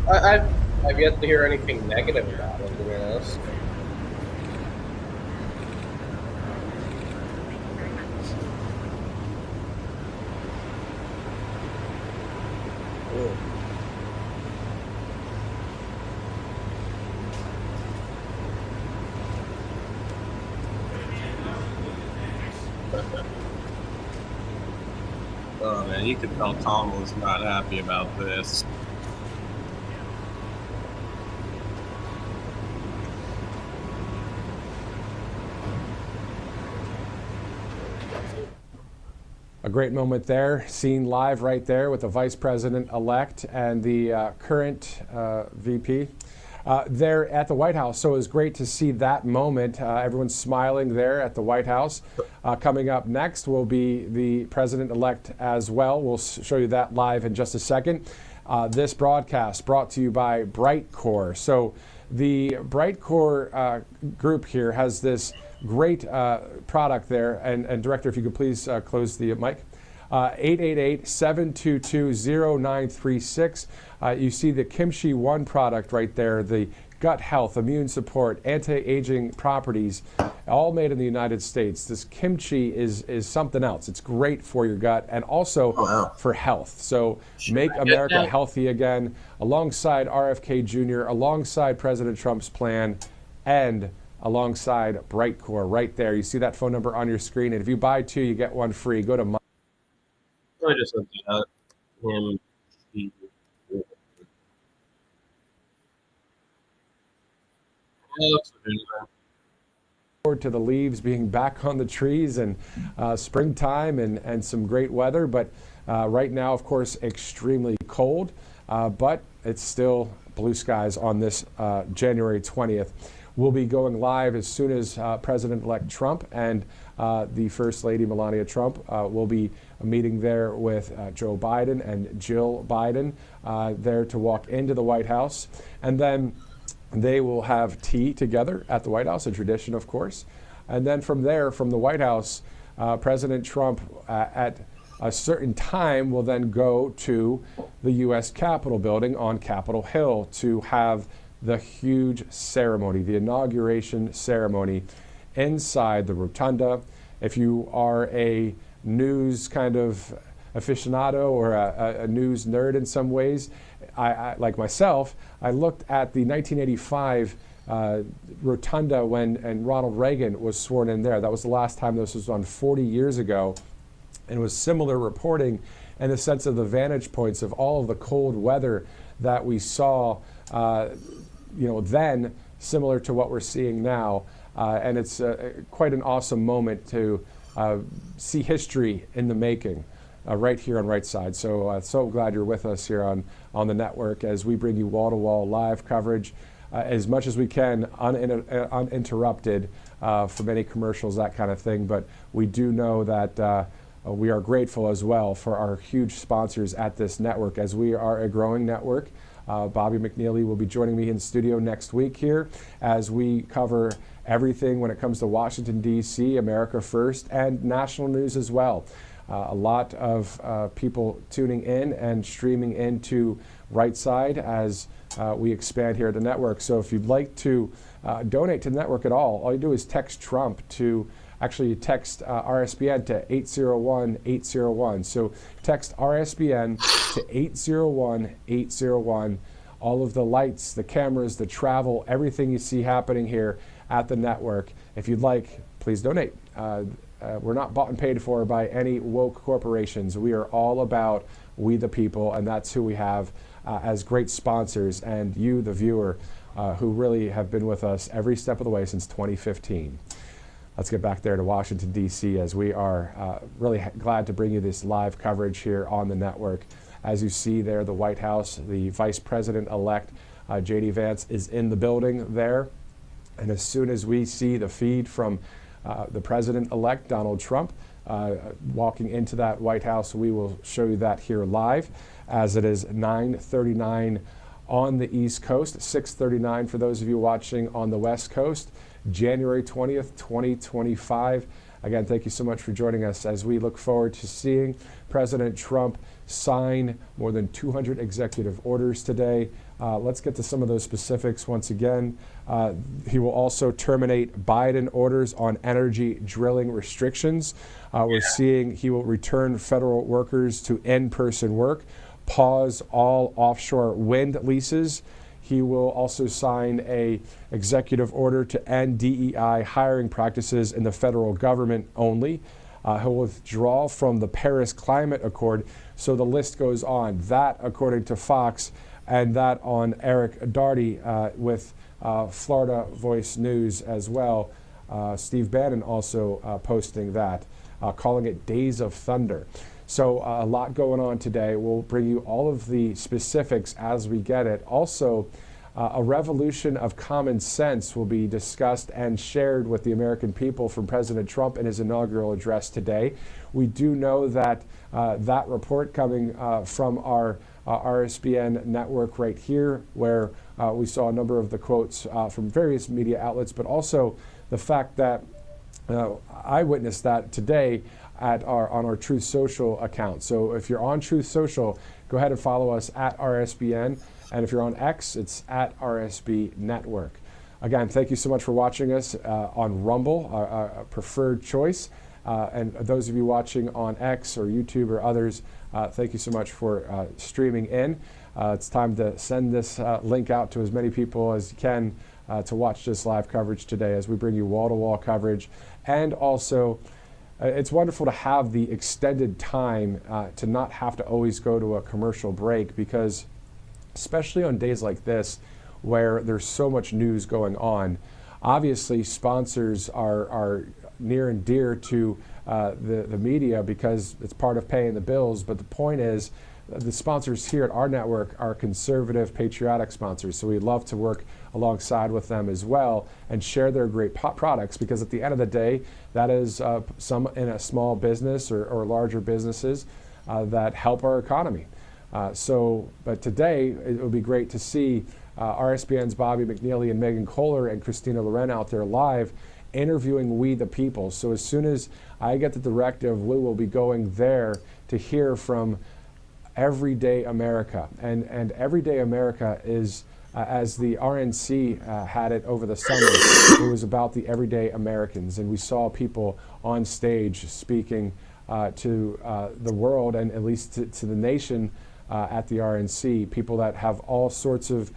I've yet to hear anything negative about him, to be honest. Oh man, you could tell Tom was not happy about this. A great moment there, seen live right there with the vice president-elect and the current VP there at the White House. So it was great to see that moment. Everyone's smiling there at the White House. Coming up next will be the president-elect as well. We'll show you that live in just a second. This broadcast brought to you by Brightcore. So the Brightcore group here has this great product there. And Director, if you could please close the mic. 888-722-0936. You see the Kimchi One product right there, the gut health, immune support, anti-aging properties, all made in the United States. This kimchi is something else. It's great for your gut and also for health. So make America healthy again, alongside RFK Jr., alongside President Trump's plan, and alongside Brightcore right there. You see that phone number on your screen, and if you buy two, you get one free. Go to I just looked at him. Forward to the leaves being back on the trees and springtime and some great weather, but right now, of course, extremely cold, but it's still blue skies on this January 20th. We'll be going live as soon as President-elect Trump and the First Lady Melania Trump will be meeting there with Joe Biden and Jill Biden there to walk into the White House. And then they will have tea together at the White House, a tradition, of course. And then from there, from the White House, President Trump at a certain time will then go to the U.S. Capitol building on Capitol Hill to have the huge ceremony, the inauguration ceremony inside the rotunda. If you are a news kind of aficionado or a news nerd in some ways, I like myself, I looked at the 1985 rotunda when Ronald Reagan was sworn in there. That was the last time. This was on 40 years ago. And it was similar reporting in the sense of the vantage points of all of the cold weather that we saw then, similar to what we're seeing now. And it's quite an awesome moment to see history in the making right here on Right Side. So so glad you're with us here on the network as we bring you wall-to-wall live coverage as much as we can, uninterrupted from any commercials, that kind of thing. But we do know that we are grateful as well for our huge sponsors at this network as we are a growing network. Bobby McNeely will be joining me in studio next week here as we cover everything when it comes to Washington, D.C., America First, and national news as well. A lot of people tuning in and streaming into Right Side as we expand here at the network. So if you'd like to donate to the network at all you do is text Trump to text RSBN to 801-801. So text RSBN to 801-801. All of the lights, the cameras, the travel, everything you see happening here at the network. If you'd like, please donate. We're not bought and paid for by any woke corporations. We are all about we the people, and that's who we have as great sponsors, and you, the viewer, who really have been with us every step of the way since 2015. Let's get back there to Washington, D.C., as we are really glad to bring you this live coverage here on the network. As you see there, the White House, the Vice President-elect, J.D. Vance, is in the building there. And as soon as we see the feed from the President-elect, Donald Trump, walking into that White House, we will show you that here live, as it is 9:39 on the East Coast, 6:39 for those of you watching on the West Coast. January 20th, 2025. Again, thank you so much for joining us as we look forward to seeing President Trump sign more than 200 executive orders today. Let's get to some of those specifics once again. He will also terminate Biden orders on energy drilling restrictions. We're seeing he will return federal workers to in-person work, pause all offshore wind leases. He will also sign an executive order to end DEI hiring practices in the federal government only. He'll withdraw from the Paris Climate Accord. So the list goes on. That, according to Fox, and that on Eric Daugherty with Florida Voice News as well. Steve Bannon also posting that, calling it Days of Thunder. So a lot going on today. We'll bring you all of the specifics as we get it. Also, a revolution of common sense will be discussed and shared with the American people from President Trump in his inaugural address today. We do know that that report coming from our RSBN network right here, where we saw a number of the quotes from various media outlets, but also the fact that I witnessed that today on our Truth Social account. So if you're on Truth Social, go ahead and follow us at RSBN. And if you're on X, it's at RSB Network. Again, thank you so much for watching us on Rumble, our preferred choice. And those of you watching on X or YouTube or others, thank you so much for streaming in. It's time to send this link out to as many people as you can to watch this live coverage today as we bring you wall-to-wall coverage. And also, it's wonderful to have the extended time to not have to always go to a commercial break, because especially on days like this where there's so much news going on, obviously sponsors are near and dear to the media because it's part of paying the bills. But the point is the sponsors here at our network are conservative, patriotic sponsors. So we'd love to work alongside with them as well and share their great products, because at the end of the day, that is some in a small business or larger businesses that help our economy. But today, it would be great to see RSBN's Bobby McNeely and Megan Kohler and Christina Loren out there live interviewing We the People. So as soon as I get the directive, we will be going there to hear from Everyday America. And Everyday America is, as the RNC had it over the summer, it was about the everyday Americans. And we saw people on stage speaking to the world, and at least to the nation at the RNC, people that have all sorts of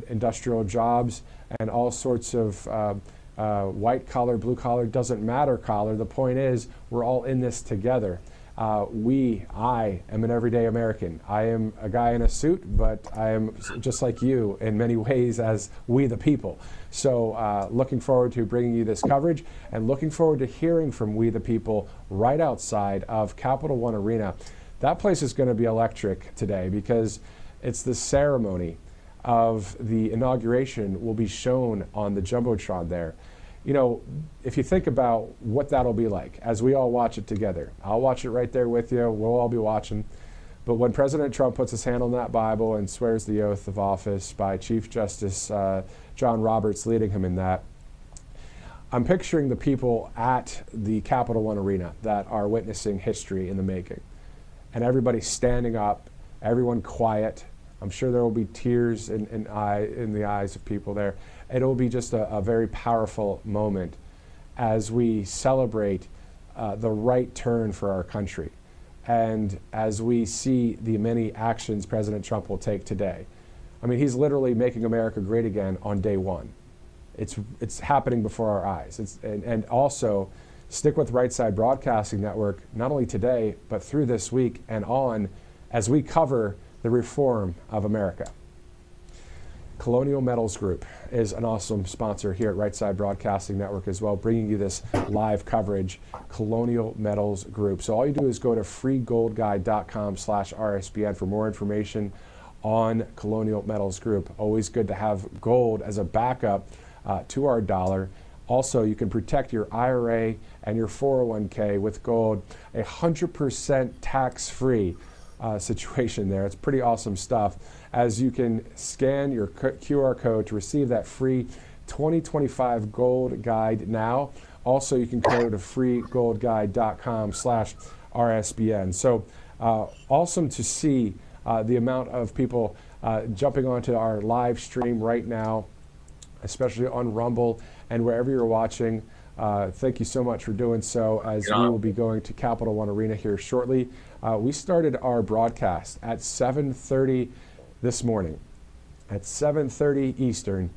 industrial jobs and all sorts of white collar, blue collar, doesn't matter collar. The point is, we're all in this together. I am an everyday American. I am a guy in a suit, but I am just like you in many ways as we the people. So looking forward to bringing you this coverage, and looking forward to hearing from We the People right outside of Capital One Arena. That place is going to be electric today, because it's the ceremony of the inauguration will be shown on the Jumbotron there. You know, if you think about what that'll be like as we all watch it together, I'll watch it right there with you. We'll all be watching. But when President Trump puts his hand on that Bible and swears the oath of office by Chief Justice John Roberts leading him in that, I'm picturing the people at the Capital One Arena that are witnessing history in the making. And everybody standing up, everyone quiet. I'm sure there will be tears in the eyes of people there. It'll be just a very powerful moment as we celebrate the right turn for our country, and as we see the many actions President Trump will take today. I mean, he's literally making America great again on day one. It's happening before our eyes. And also, stick with Right Side Broadcasting Network, not only today, but through this week and on, as we cover the reform of America. Colonial Metals Group is an awesome sponsor here at Right Side Broadcasting Network as well, bringing you this live coverage, Colonial Metals Group. So all you do is go to freegoldguide.com/RSBN for more information on Colonial Metals Group. Always good to have gold as a backup to our dollar. Also, you can protect your IRA and your 401k with gold, 100% tax-free situation there. It's pretty awesome stuff, as you can scan your QR code to receive that free 2025 gold guide now. Also, you can go to freegoldguide.com/RSBN. So awesome to see the amount of people jumping onto our live stream right now, especially on Rumble and wherever you're watching. Thank you so much for doing so, as we will be going to Capital One Arena here shortly. We started our broadcast at 7:30 this morning, at 7:30 Eastern,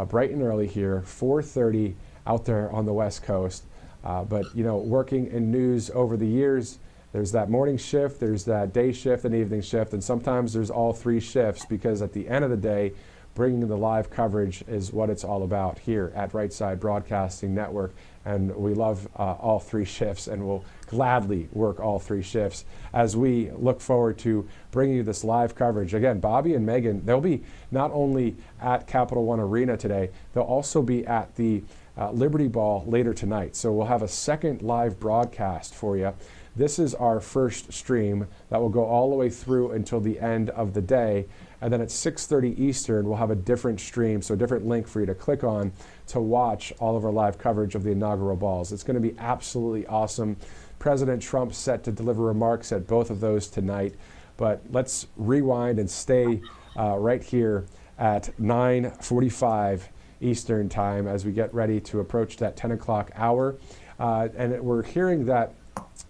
bright and early here, 4:30 out there on the West Coast. But, you know, working in news over the years, there's that morning shift, there's that day shift and evening shift, and sometimes there's all three shifts, because at the end of the day, bringing the live coverage is what it's all about here at Right Side Broadcasting Network. And we love all three shifts, and we'll gladly work all three shifts as we look forward to bringing you this live coverage. Again, Bobby and Megan, they'll be not only at Capital One Arena today, they'll also be at the Liberty Ball later tonight. So we'll have a second live broadcast for you. This is our first stream that will go all the way through until the end of the day. And then at 6:30 Eastern, we'll have a different stream, so a different link for you to click on to watch all of our live coverage of the inaugural balls. It's going to be absolutely awesome. President Trump set to deliver remarks at both of those tonight. But let's rewind and stay right here at 9:45 Eastern time as we get ready to approach that 10 o'clock hour. And we're hearing that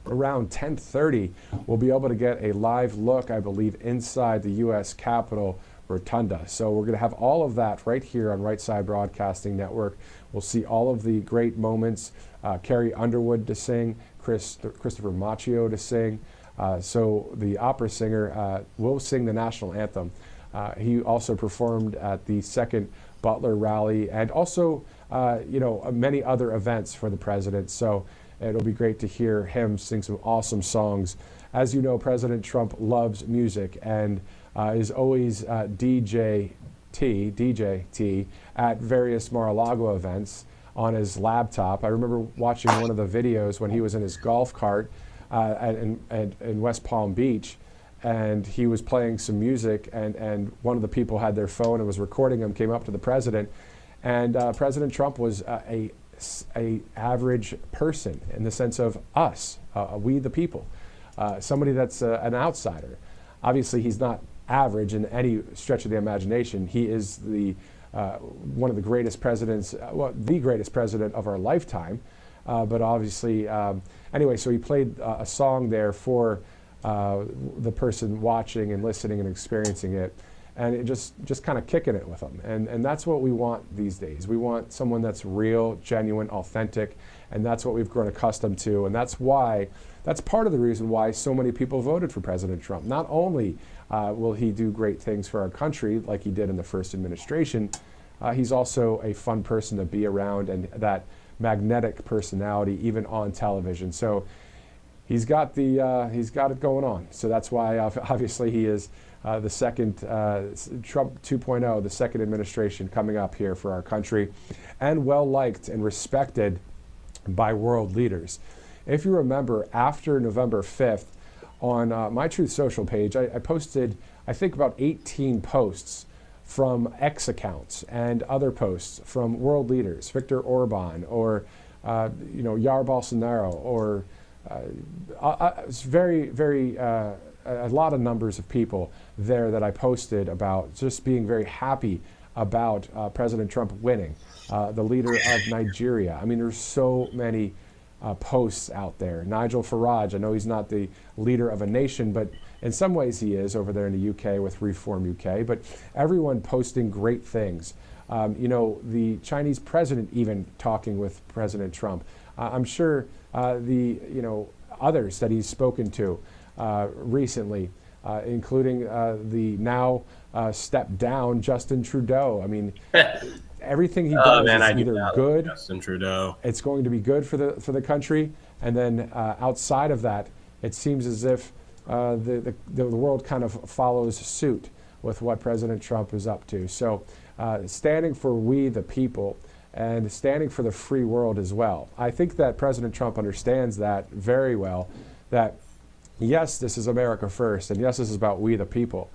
around 10:30, we'll be able to get a live look, I believe, inside the U.S. Capitol Rotunda. So we're going to have all of that right here on Right Side Broadcasting Network. We'll see all of the great moments, Carrie Underwood to sing, Christopher Macchio to sing. So the opera singer will sing the national anthem. He also performed at the second Butler rally, and also many other events for the president. So it'll be great to hear him sing some awesome songs as you know, President Trump loves music and is always DJ T at various Mar-a-Lago events on his laptop. I remember watching one of the videos when he was in his golf cart in West Palm Beach, and he was playing some music, and one of the people had their phone and was recording him, came up to the president, and President Trump was a average person in the sense of us, we the people, somebody that's an outsider. Obviously, he's not average in any stretch of the imagination. He is the one of the greatest presidents, well, the greatest president of our lifetime. But obviously, anyway, so he played a song there for the person watching and listening and experiencing it, and it just kind of kicking it with them. And that's what we want these days. We want someone that's real, genuine, authentic, and that's what we've grown accustomed to. And that's part of the reason why so many people voted for President Trump. Not only will he do great things for our country like he did in the first administration, he's also a fun person to be around, and that magnetic personality even on television. So he's got it going on. So that's why obviously he is the second Trump 2.0, the second administration coming up here for our country, and well liked and respected by world leaders. If you remember, after November 5th, on my Truth Social page, I posted, I think, about 18 posts from X accounts and other posts from world leaders, Viktor Orban or Jair Bolsonaro, or a lot of numbers of people there that I posted about just being very happy about President Trump winning, the leader of Nigeria. I mean, there's so many posts out there. Nigel Farage, I know he's not the leader of a nation, but in some ways he is over there in the UK with Reform UK, but everyone posting great things. The Chinese president even talking with President Trump. I'm sure the others that he's spoken to recently, including the now stepped down Justin Trudeau. I mean, everything he does is either good. Justin Trudeau. It's going to be good for the country, and then outside of that, it seems as if the world kind of follows suit with what President Trump is up to. So, standing for we the people and standing for the free world as well. I think that President Trump understands that very well. That yes, this is America first, and yes, this is about we the people,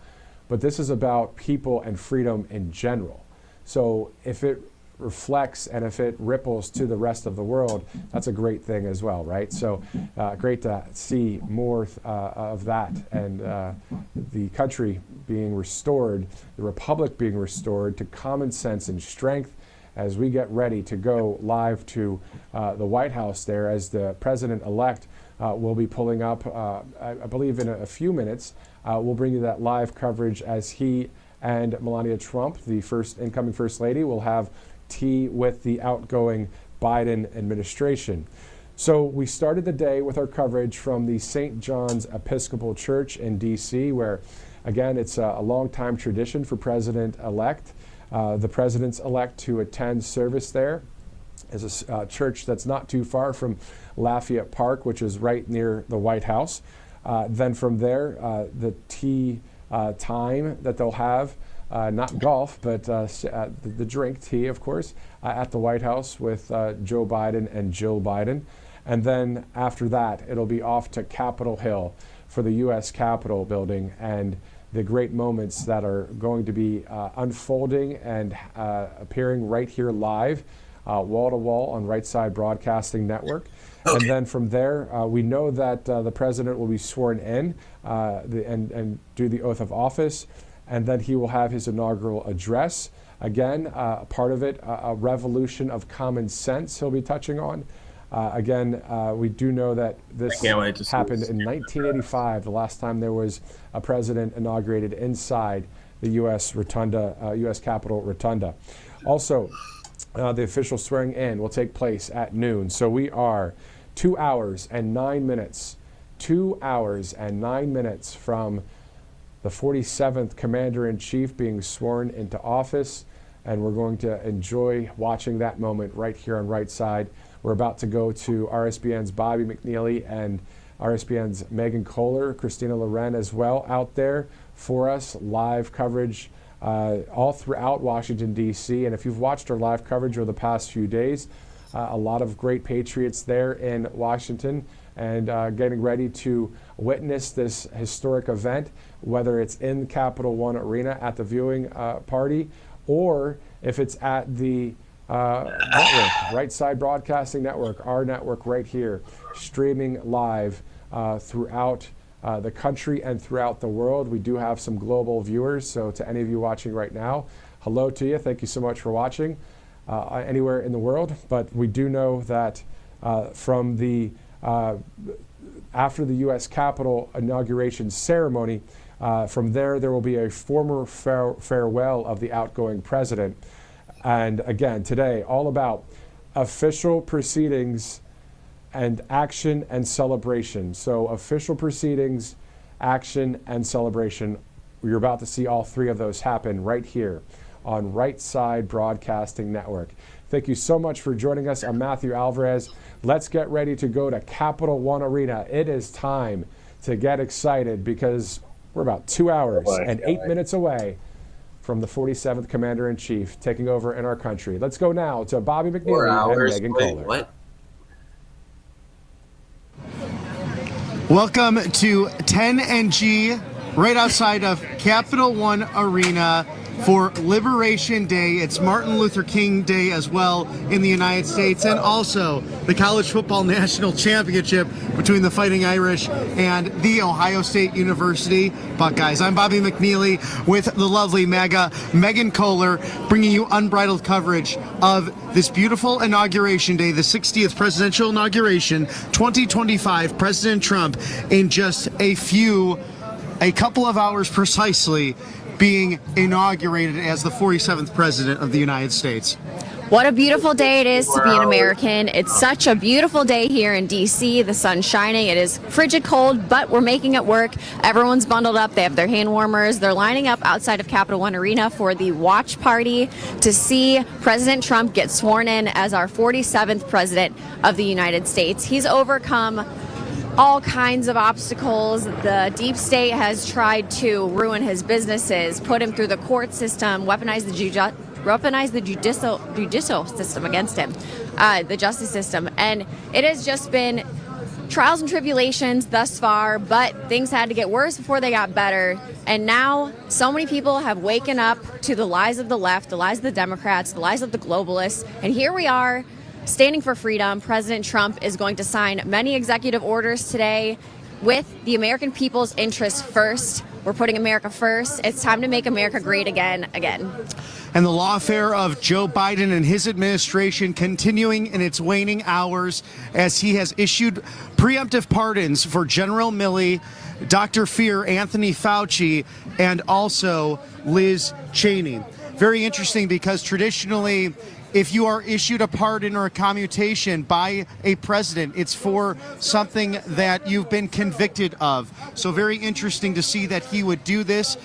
but this is about people and freedom in general. So if it reflects and if it ripples to the rest of the world, that's a great thing as well, right? So great to see more of that, and the country being restored, the republic being restored to common sense and strength as we get ready to go live to the White House there, as the president-elect will be pulling up, I believe in a few minutes. We'll bring you that live coverage as he and Melania Trump, the incoming First Lady, will have tea with the outgoing Biden administration. So we started the day with our coverage from the St. John's Episcopal Church in D.C., where, again, it's a long-time tradition for President-elect, the Presidents-elect to attend service there. Is a church that's not too far from Lafayette Park, which is right near the White House. Then from there, the tea time that they'll have, not golf, but the drink tea, of course, at the White House with Joe Biden and Jill Biden. And then after that, it'll be off to Capitol Hill for the U.S. Capitol building and the great moments that are going to be unfolding and appearing right here live, wall to wall on Right Side Broadcasting Network. Okay. And then from there, we know that the president will be sworn in and do the oath of office, and then he will have his inaugural address. Again, part of it, a revolution of common sense he'll be touching on. Again, we do know that this happened in 1985, the last time there was a president inaugurated inside the U.S. Rotunda, U.S. Capitol Rotunda. Also, the official swearing in will take place at noon. So we are 2 hours and 9 minutes, 2 hours and 9 minutes from the 47th Commander-in-Chief being sworn into office, and we're going to enjoy watching that moment right here on Right Side. We're about to go to RSBN's Bobby McNeely and RSBN's Megan Kohler, Christina Loren as well out there for us. Live coverage all throughout Washington, D.C. And if you've watched our live coverage over the past few days, a lot of great Patriots there in Washington and getting ready to witness this historic event, whether it's in Capital One Arena at the viewing party or if it's at the network, Right Side Broadcasting Network, our network right here, streaming live throughout the country and throughout the world. We do have some global viewers, so to any of you watching right now, hello to you. Thank you so much for watching anywhere in the world. But we do know that from the after the U.S. Capitol inauguration ceremony, from there will be a formal farewell of the outgoing president. And again, today, all about official proceedings and action and celebration. So official proceedings, action, and celebration. You're about to see all three of those happen right here on Right Side Broadcasting Network. Thank you so much for joining us. I'm Matthew Alvarez. Let's get ready to go to Capital One Arena. It is time to get excited because we're about 2 hours and 8 minutes away from the 47th Commander-in-Chief taking over in our country. Let's go now to Bobby McNeely and Megan Kohler. What? Welcome to 10NG, right outside of Capital One Arena for Liberation Day. It's Martin Luther King Day as well in the United States, and also the College Football National Championship between the Fighting Irish and the Ohio State University Buckeyes. I'm Bobby McNeely with the lovely Megan Kohler, bringing you unbridled coverage of this beautiful inauguration day, the 60th presidential inauguration, 2025, President Trump in just a couple of hours precisely being inaugurated as the 47th president of the United States. What a beautiful day it is to be an American. It's such a beautiful day here in D.C. The sun's shining. It is frigid cold, but we're making it work. Everyone's bundled up. They have their hand warmers. They're lining up outside of Capital One Arena for the watch party to see President Trump get sworn in as our 47th president of the United States. He's overcome all kinds of obstacles. The deep state has tried to ruin his businesses, put him through the court system, weaponize the judicial system against him, the justice system. And it has just been trials and tribulations thus far, but things had to get worse before they got better. And now so many people have waken up to the lies of the left, the lies of the Democrats, the lies of the globalists. And here we are, standing for freedom. President Trump is going to sign many executive orders today with the American people's interests first. We're putting America first. It's time to make America great again. And the lawfare of Joe Biden and his administration continuing in its waning hours as he has issued preemptive pardons for General Milley, Dr. Fear, Anthony Fauci, and also Liz Cheney. Very interesting because traditionally, if you are issued a pardon or a commutation by a president, it's for something that you've been convicted of. So very interesting to see that he would do this.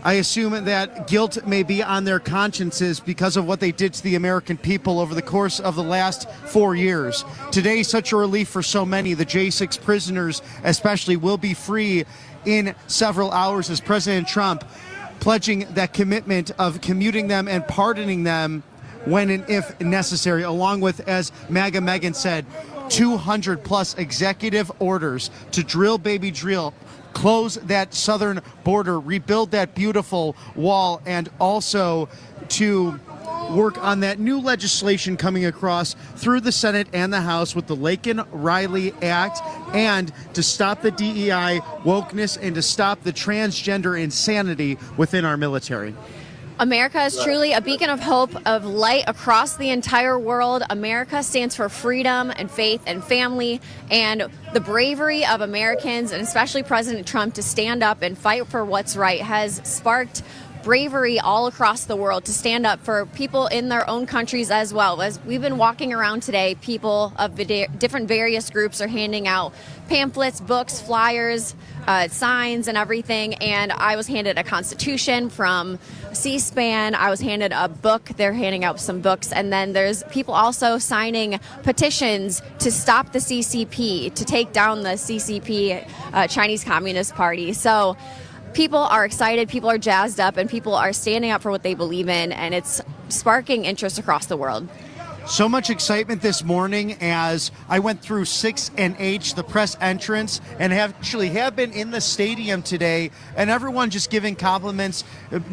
I assume that guilt may be on their consciences because of what they did to the American people over the course of the last 4 years. Today, such a relief for so many. The J6 prisoners especially will be free in several hours as President Trump pledging that commitment of commuting them and pardoning them when and if necessary, along with, as Megan said, 200 plus executive orders to drill, baby, drill, close that southern border, rebuild that beautiful wall, and also to work on that new legislation coming across through the Senate and the House with the Laken-Riley Act, and to stop the DEI wokeness and to stop the transgender insanity within our military. America is truly a beacon of hope, of light across the entire world. America stands for freedom and faith and family, and the bravery of Americans, and especially President Trump, to stand up and fight for what's right has sparked bravery all across the world to stand up for people in their own countries as well. As we've been walking around today, people of the different various groups are handing out pamphlets, books, flyers, signs, and everything. And I was handed a Constitution from C-SPAN. I was handed a book. They're handing out some books. And then there's people also signing petitions to stop the CCP, to take down the CCP, Chinese Communist Party. So people are excited, people are jazzed up, and people are standing up for what they believe in, and it's sparking interest across the world. So much excitement this morning as I went through 6 and H, the press entrance, and have been in the stadium today, and everyone just giving compliments,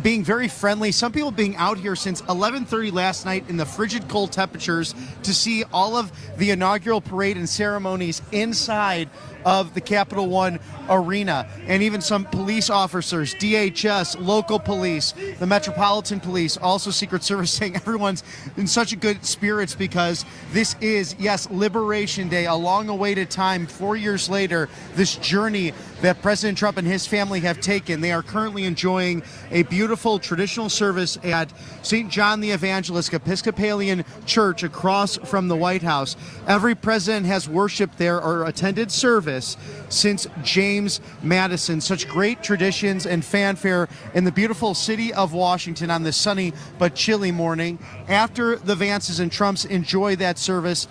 being very friendly. Some people being out here since 11:30 last night in the frigid cold temperatures to see all of the inaugural parade and ceremonies inside of the Capital One Arena, and even some police officers, DHS, local police, the Metropolitan Police, also Secret Service, saying everyone's in such a good spirits because this is, yes, Liberation Day, a long-awaited time, 4 years later, this journey that President Trump and his family have taken. They are currently enjoying a beautiful traditional service at St. John the Evangelist Episcopalian Church across from the White House. Every president has worshiped there or attended service since James Madison. Such great traditions and fanfare in the beautiful city of Washington on this sunny but chilly morning. After the Vances and Trumps enjoy that service,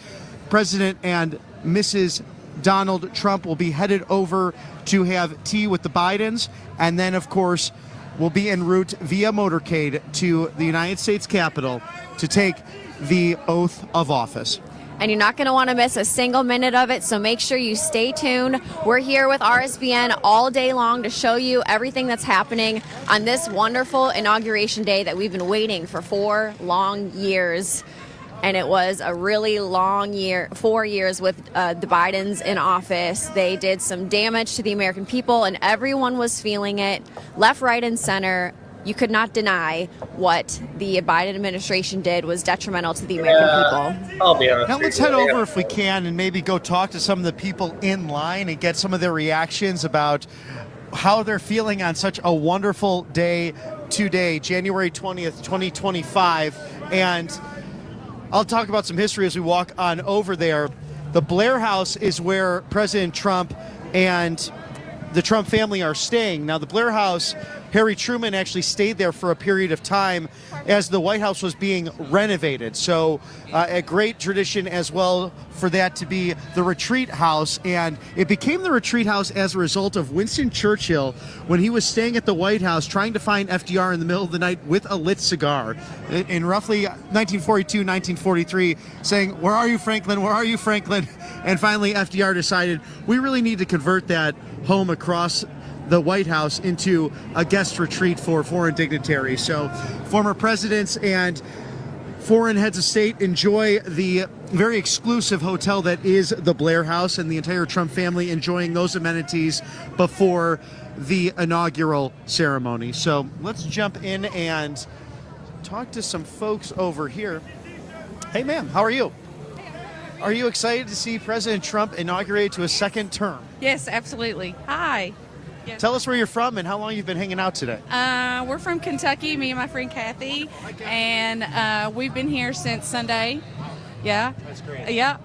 President and Mrs. Donald Trump will be headed over to have tea with the Bidens, and then, of course, will be en route via motorcade to the United States Capitol to take the oath of office. And you're not going to want to miss a single minute of it, so make sure you stay tuned. We're here with RSBN all day long to show you everything that's happening on this wonderful inauguration day that we've been waiting for 4 long years. And it was a really long year, 4 years with the Bidens in office. They did some damage to the American people, and everyone was feeling it, left, right, and center. You could not deny what the Biden administration did was detrimental to the American people. I'll be honest. Now let's head over, if we can, and maybe go talk to some of the people in line and get some of their reactions about how they're feeling on such a wonderful day today, January 20th, 2025. And I'll talk about some history as we walk on over there. The Blair House is where President Trump and the Trump family are staying. Now, the Blair House, Harry Truman actually stayed there for a period of time as the White House was being renovated. So a great tradition as well for that to be the retreat house. And it became the retreat house as a result of Winston Churchill when he was staying at the White House trying to find FDR in the middle of the night with a lit cigar in roughly 1942, 1943, saying, "Where are you, Franklin? Where are you, Franklin?" And finally, FDR decided we really need to convert that home across the White House into a guest retreat for foreign dignitaries. So former presidents and foreign heads of state enjoy the very exclusive hotel that is the Blair House, and the entire Trump family enjoying those amenities before the inaugural ceremony. So let's jump in and talk to some folks over here. Hey, ma'am, how are you? Are you excited to see President Trump inaugurated to a second term? Yes, absolutely. Hi. Yes. Tell us where you're from and how long you've been hanging out today. We're from Kentucky, me and my friend Kathy, and we've been here since Sunday. Yeah. That's great. Yeah.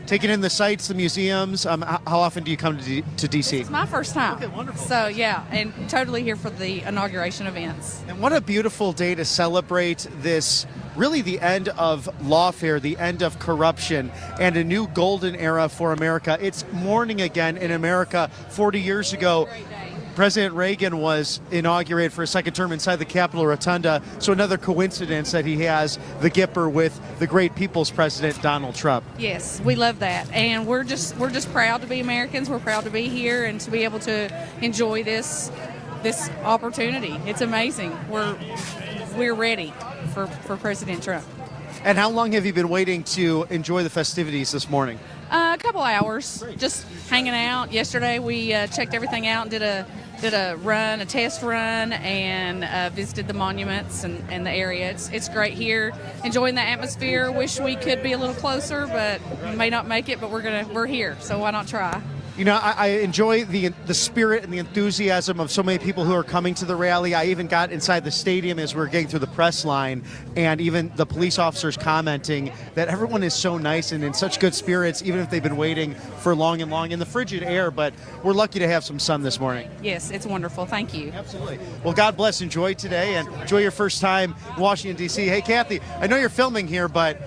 Taking in the sights, the museums. How often do you come to D.C.? It's my first time. Okay, wonderful. So, yeah, and totally here for the inauguration events. And what a beautiful day to celebrate this, really the end of lawfare, the end of corruption, and a new golden era for America. It's morning again in America. 40 years ago, President Reagan was inaugurated for a second term inside the Capitol Rotunda. So another coincidence that he has the Gipper with the great people's president, Donald Trump. Yes, we love that. And we're just proud to be Americans. We're proud to be here and to be able to enjoy this opportunity. It's amazing. We're ready for President Trump. And how long have you been waiting to enjoy the festivities this morning? A couple hours, just hanging out. Yesterday we checked everything out and did a test run, and visited the monuments and the area. It's great here, enjoying the atmosphere. Wish we could be a little closer, but we may not make it. But we're here, so why not try? You know, I enjoy the spirit and the enthusiasm of so many people who are coming to the rally. I even got inside the stadium as we were getting through the press line, and even the police officers commenting that everyone is so nice and in such good spirits, even if they've been waiting for long and long in the frigid air. But we're lucky to have some sun this morning. Yes, it's wonderful. Thank you. Absolutely. Well, God bless. Enjoy today and enjoy your first time in Washington, D.C. Hey, Kathy, I know you're filming here, but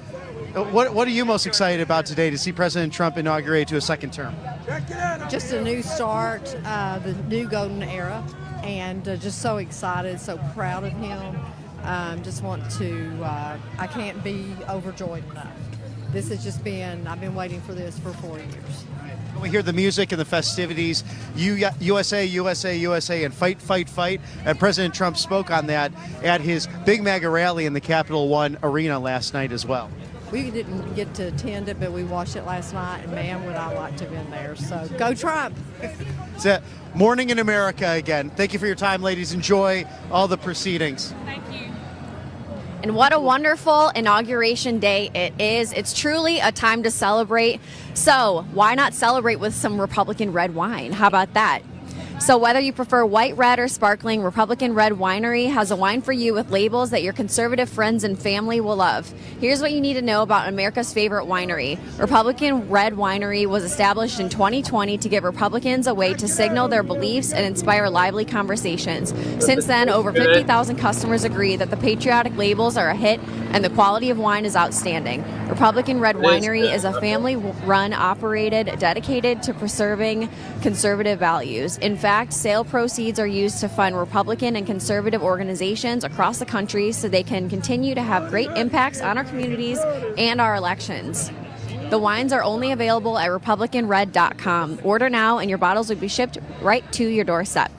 what are you most excited about today to see President Trump inaugurate to a second term? Just a new start, the new golden era, and just so excited, so proud of him. Just want to, I can't be overjoyed enough. This has just been, I've been waiting for this for 4 years. When we hear the music and the festivities, USA, USA, USA, and fight, fight, fight. And President Trump spoke on that at his Big MAGA rally in the Capital One Arena last night as well. We didn't get to attend it, but we watched it last night, and man, would I like to have been there. So go Trump. It's a morning in America again. Thank you for your time, ladies. Enjoy all the proceedings. Thank you. And what a wonderful inauguration day it is. It's truly a time to celebrate. So why not celebrate with some Republican red wine? How about that? So whether you prefer white, red, or sparkling, Republican Red Winery has a wine for you with labels that your conservative friends and family will love. Here's what you need to know about America's favorite winery. Republican Red Winery was established in 2020 to give Republicans a way to signal their beliefs and inspire lively conversations. Since then, over 50,000 customers agree that the patriotic labels are a hit and the quality of wine is outstanding. Republican Red Winery is a family-run, operated, dedicated to preserving conservative values. In fact, sale proceeds are used to fund Republican and conservative organizations across the country so they can continue to have great impacts on our communities and our elections. The wines are only available at republicanred.com. Order now and your bottles will be shipped right to your doorstep.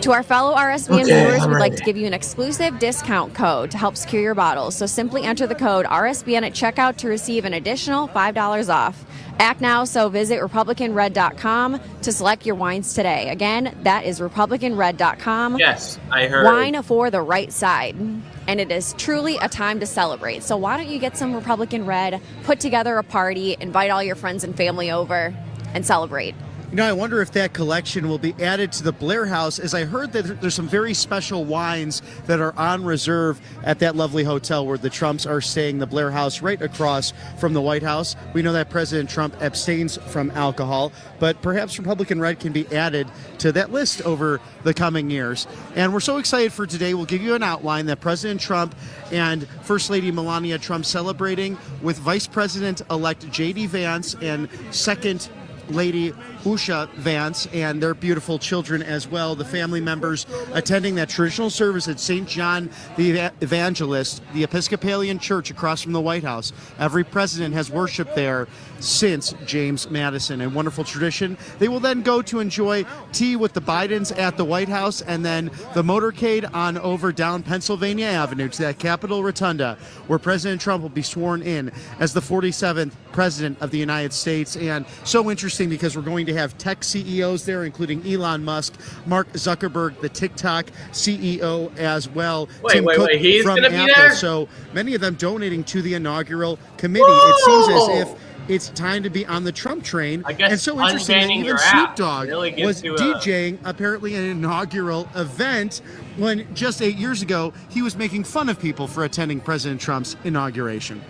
To our fellow RSBN viewers, we'd like to give you an exclusive discount code to help secure your bottles. So simply enter the code RSBN at checkout to receive an additional $5 off. Act now, so visit republicanred.com to select your wines today. Again, that is republicanred.com. Yes, I heard. Wine for the right side. And it is truly a time to celebrate. So why don't you get some Republican Red, put together a party, invite all your friends and family over, and celebrate. You know, I wonder if that collection will be added to the Blair House, as I heard that there's some very special wines that are on reserve at that lovely hotel where the Trumps are staying, the Blair House, right across from the White House. We know that President Trump abstains from alcohol, but perhaps Republican Red can be added to that list over the coming years. And we're so excited for today. We'll give you an outline that President Trump and First Lady Melania Trump celebrating with Vice President-elect J.D. Vance and Second Lady Usha Vance and their beautiful children as well, the family members attending that traditional service at St. John the Evangelist, the Episcopalian Church across from the White House. Every president has worshiped there since James Madison, a wonderful tradition. They will then go to enjoy tea with the Bidens at the White House and then the motorcade on over down Pennsylvania Avenue to that Capitol Rotunda, where President Trump will be sworn in as the 47th President of the United States. And so interesting because we're going to have tech CEOs there, including Elon Musk, Mark Zuckerberg, the TikTok CEO as well. Tim Cook he's from gonna be Apple. there? So many of them donating to the inaugural committee. It seems as if it's time to be on the Trump train. I guess and so interesting that unbanning even your Snoop app Dogg really gives was you a- DJing apparently an inaugural event when just 8 years ago he was making fun of people for attending President Trump's inauguration.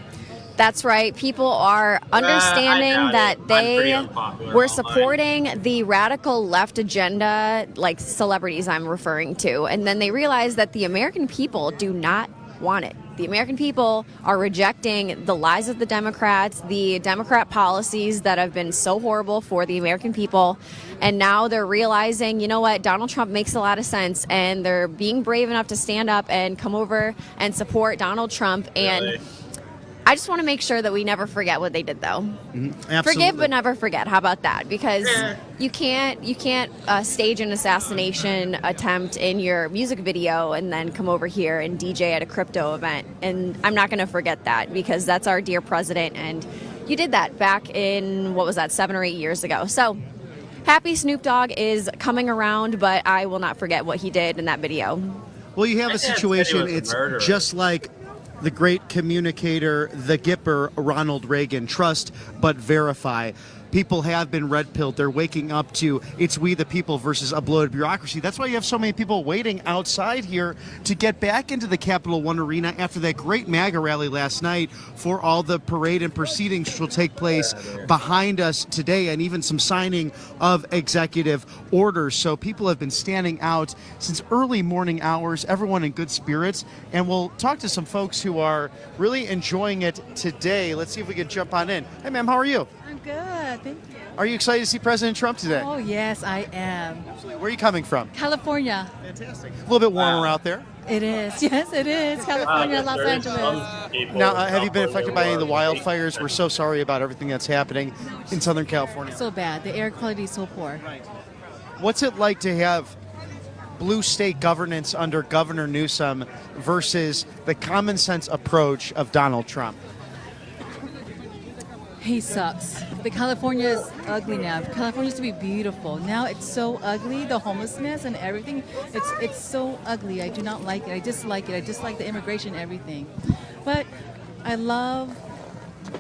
That's right. People are understanding that they were supporting the radical left agenda, like celebrities I'm referring to, and then they realized that the American people do not want it. The American people are rejecting the lies of the Democrats, the Democrat policies that have been so horrible for the American people. And now they're realizing, you know what, Donald Trump makes a lot of sense. And they're being brave enough to stand up and come over and support Donald Trump. And I just want to make sure that we never forget what they did, though. Absolutely. Forgive but never forget. How about that? Because you can't stage an assassination attempt in your music video and then come over here and DJ at a crypto event. And I'm not going to forget that because that's our dear president. And you did that back in, 7 or 8 years ago. So happy Snoop Dogg is coming around, but I will not forget what he did in that video. Well, you have a situation, it's just like the great communicator, the Gipper, Ronald Reagan. Trust but verify. people have been red-pilled. They're waking up to it's we the people versus a bloated bureaucracy. That's why you have so many people waiting outside here to get back into the Capital One Arena after that great MAGA rally last night for all the parade and proceedings which will take place behind us today, and even some signing of executive orders. So people have been standing out since early morning hours, everyone in good spirits, and we'll talk to some folks who are really enjoying it today. Let's see if we can jump on in. Hey, ma'am, how are you? I'm good, thank you. Are you excited to see President Trump today? Oh, yes, I am. Absolutely. Where are you coming from? California. Fantastic. A little bit warmer out there. It is. Yes, it is. California, Los Angeles. Now, have you been affected by any of the wildfires? We're so sorry about everything that's happening in Southern California. So bad. The air quality is so poor. What's it like to have blue state governance under Governor Newsom versus the common sense approach of Donald Trump? He sucks. The California is ugly now. California used to be beautiful. Now it's so ugly. The homelessness and everything. It's so ugly. I do not like it. I dislike it. I dislike the immigration, everything. But I love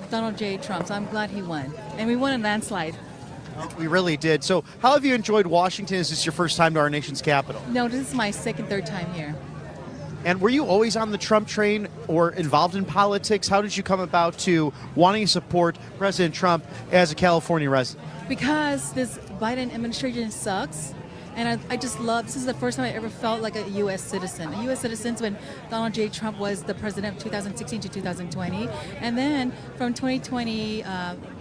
Donald J. Trump, so I'm glad he won. And we won a landslide. We really did. So how have you enjoyed Washington? Is this your first time to our nation's capital? No, this is my second, third time here. And were you always on the Trump train or involved in politics? How did you come about to wanting to support President Trump as a California resident? Because this Biden administration sucks. And I just love, this is the first time I ever felt like a U.S. citizen. A U.S. citizen when Donald J. Trump was the president of 2016 to 2020. And then from 2020,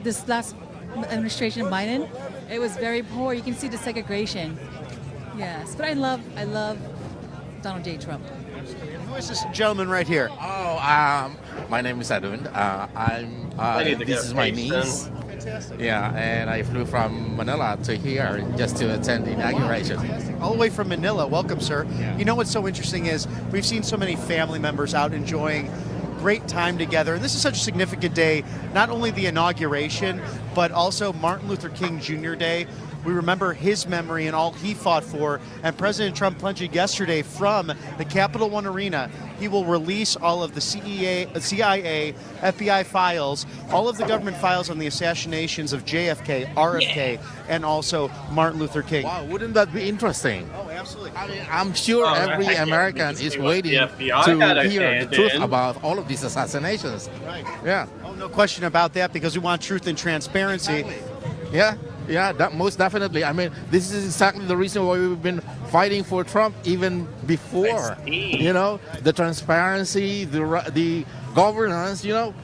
this last administration, Biden, it was very poor. You can see the segregation. Yes, but I love Donald J. Trump. Who is this gentleman right here? Oh, my name is Edwin. This is my niece. Fantastic. Yeah, and I flew from Manila to here just to attend the inauguration. All the way from Manila. Welcome, sir. Yeah. You know what's so interesting is we've seen so many family members out enjoying great time together. And this is such a significant day, not only the inauguration, but also Martin Luther King Jr. Day. We remember his memory and all he fought for. And President Trump pledged yesterday from the Capital One Arena, he will release all of the CIA, FBI files, all of the government files on the assassinations of JFK, RFK, and also Martin Luther King. Wow, wouldn't that be interesting? Oh, absolutely. I mean, I'm sure every American is waiting to hear the truth about all of these assassinations. Right. Yeah. Oh, no question about that, because we want truth and transparency. Exactly. Yeah, that most definitely. I mean, this is exactly the reason why we've been fighting for Trump even before. You know, the transparency, the governance. You know,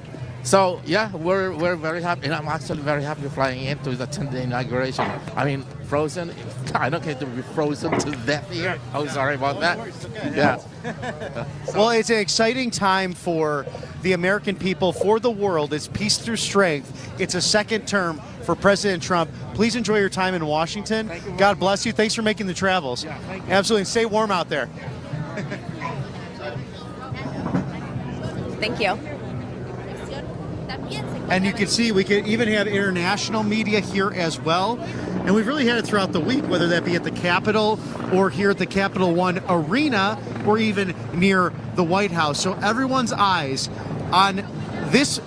so yeah, we're very happy, and I'm actually very happy flying in to attend the inauguration. I mean, frozen. I don't care to be frozen to death here. Oh, sorry about that. Yeah. Well, it's an exciting time for the American people, for the world. It's peace through strength. It's a second term for President Trump. Please enjoy your time in Washington. God bless you. Thanks for making the travels. Yeah, thank you. Absolutely. And stay warm out there. Thank you. And you can see we can even have international media here as well. And we've really had it throughout the week, whether that be at the Capitol or here at the Capital One Arena or even near the White House. So everyone's eyes on this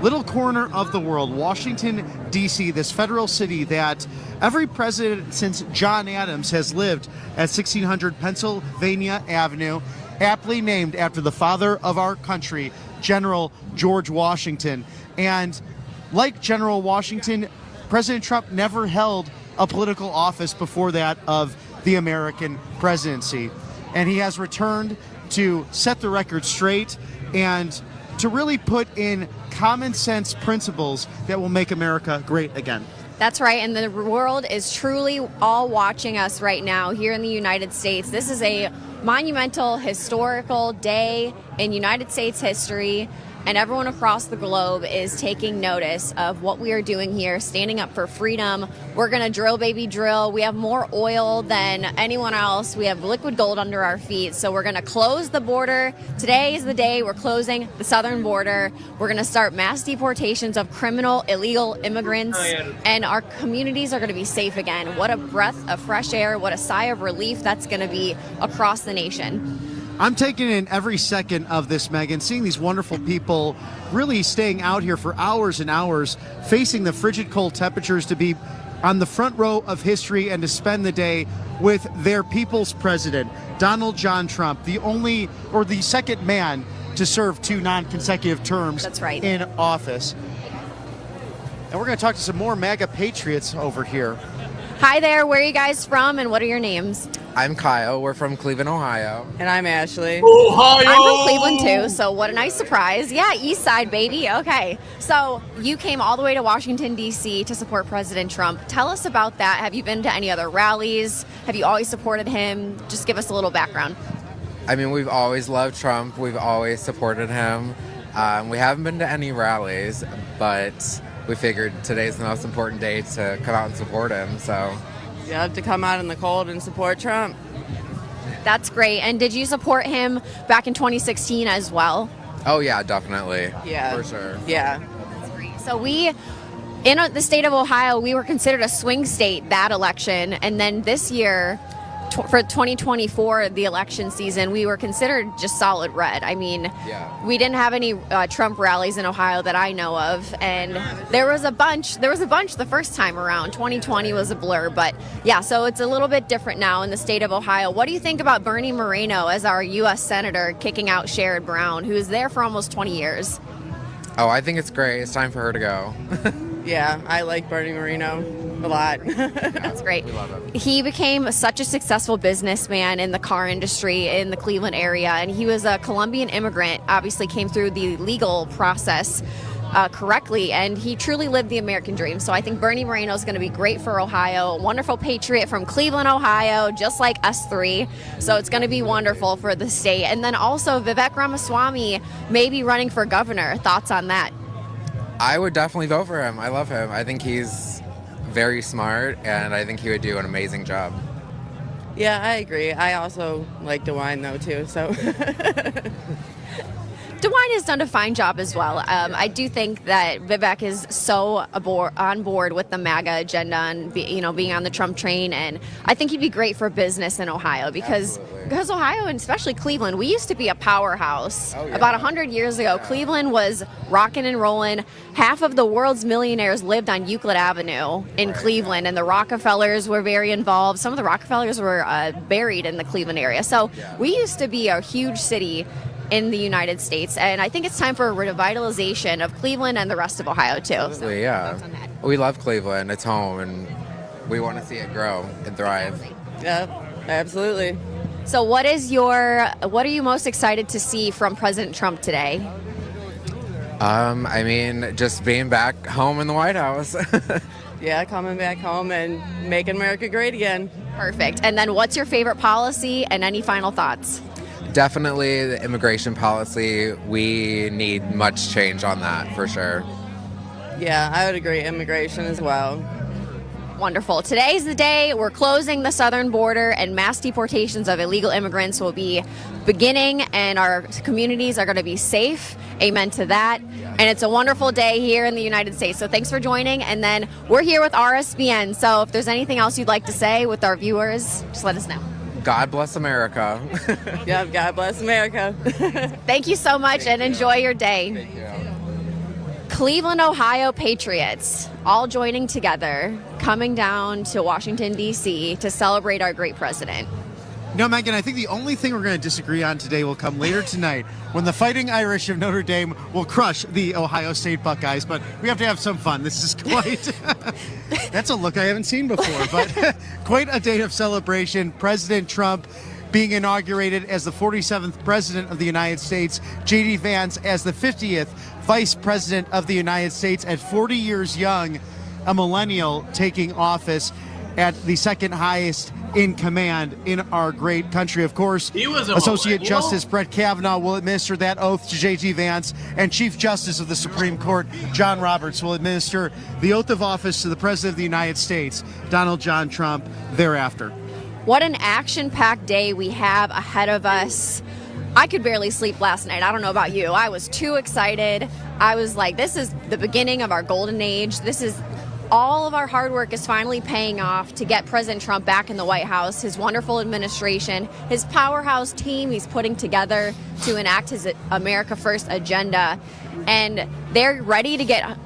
little corner of the world, Washington, D.C., this federal city that every president since John Adams has lived at 1600 Pennsylvania Avenue, aptly named after the father of our country, General George Washington. And like General Washington, President Trump never held a political office before that of the American presidency. And he has returned to set the record straight and to really put in common sense principles that will make America great again. That's right, and the world is truly all watching us right now here in the United States. This is a monumental, historical day in United States history, and everyone across the globe is taking notice of what we are doing here, standing up for freedom. We're going to drill, baby, drill. We have more oil than anyone else. We have liquid gold under our feet, so we're going to close the border. Today is the day we're closing the southern border. We're going to start mass deportations of criminal, illegal immigrants, and our communities are going to be safe again. What a breath of fresh air. What a sigh of relief that's going to be across the nation. I'm taking in every second of this, Megan, seeing these wonderful people really staying out here for hours and hours, facing the frigid cold temperatures, to be on the front row of history and to spend the day with their people's president, Donald John Trump, the second man to serve 2 non-consecutive terms. That's right. In office. And we're going to talk to some more MAGA patriots over here. Hi there, where are you guys from and what are your names? I'm Kyle. We're from Cleveland, Ohio. And I'm Ashley. I'm from Cleveland too, so what a nice surprise. Yeah, East Side, baby. Okay. So you came all the way to Washington, D.C. to support President Trump. Tell us about that. Have you been to any other rallies? Have you always supported him? Just give us a little background. I mean, we've always loved Trump. We've always supported him. We haven't been to any rallies, but we figured today's the most important day to come out and support him, so. You have to come out in the cold and support Trump. That's great. And did you support him back in 2016 as well? Oh, yeah, definitely. Yeah. For sure. Yeah. So in the state of Ohio, we were considered a swing state that election. And then this year, for 2024, the election season, we were considered just solid red. I mean, we didn't have any Trump rallies in Ohio that I know of, and there was a bunch the first time around. 2020 was a blur, but yeah, so it's a little bit different now in the state of Ohio. What do you think about Bernie Moreno as our U.S. Senator kicking out Sherrod Brown, who was there for almost 20 years? Oh, I think it's great. It's time for her to go. Yeah, I like Bernie Moreno a lot. That's great. We love him. He became such a successful businessman in the car industry in the Cleveland area, and he was a Colombian immigrant, obviously came through the legal process correctly, and he truly lived the American dream. So I think Bernie Moreno is going to be great for Ohio, a wonderful patriot from Cleveland, Ohio, just like us three. So it's going to be wonderful for the state. And then also Vivek Ramaswamy may be running for governor. Thoughts on that? I would definitely vote for him. I love him. I think he's very smart, and I think he would do an amazing job. Yeah, I agree. I also like DeWine, though, too, so. DeWine has done a fine job as well. I do think that Vivek is so on board with the MAGA agenda and being on the Trump train, and I think he'd be great for business in Ohio because Ohio and especially Cleveland, we used to be a powerhouse. About 100 years ago, Cleveland was rocking and rolling. Half of the world's millionaires lived on Euclid Avenue in Cleveland, and the Rockefellers were very involved. Some of the Rockefellers were buried in the Cleveland area. So we used to be a huge city in the United States, and I think it's time for a revitalization of Cleveland and the rest of Ohio too. Absolutely, yeah. We love Cleveland. It's home, and we want to see it grow and thrive. Yeah, absolutely. So what are you most excited to see from President Trump today? I mean, just being back home in the White House. Yeah, coming back home and making America great again. Perfect. And then what's your favorite policy and any final thoughts? Definitely the immigration policy. We need much change on that for sure. Yeah, I would agree. Immigration as well. Wonderful. Today's the day we're closing the southern border and mass deportations of illegal immigrants will be beginning and our communities are going to be safe. Amen to that. And it's a wonderful day here in the United States. So thanks for joining. And then we're here with RSBN. So if there's anything else you'd like to say with our viewers, just let us know. God bless America. Yeah, God bless America. Thank you so much and enjoy your day. Thank you. Cleveland, Ohio Patriots all joining together, coming down to Washington, D.C. to celebrate our great president. No, Megan, I think the only thing we're going to disagree on today will come later tonight when the Fighting Irish of Notre Dame will crush the Ohio State Buckeyes. But we have to have some fun. This is quite... That's a look I haven't seen before, but quite a day of celebration. President Trump being inaugurated as the 47th President of the United States, J.D. Vance as the 50th Vice President of the United States at 40 years young, a millennial taking office at the second highest in command in our great country. Of course, Associate Justice Brett Kavanaugh will administer that oath to J.D. Vance, and Chief Justice of the Supreme Court, John Roberts, will administer the oath of office to the President of the United States, Donald John Trump, thereafter. What an action-packed day we have ahead of us. I could barely sleep last night. I don't know about you. I was too excited. I was like, this is the beginning of our golden age. This is all of our hard work is finally paying off to get President Trump back in the White House, his wonderful administration, his powerhouse team he's putting together to enact his America First agenda. And they're ready to get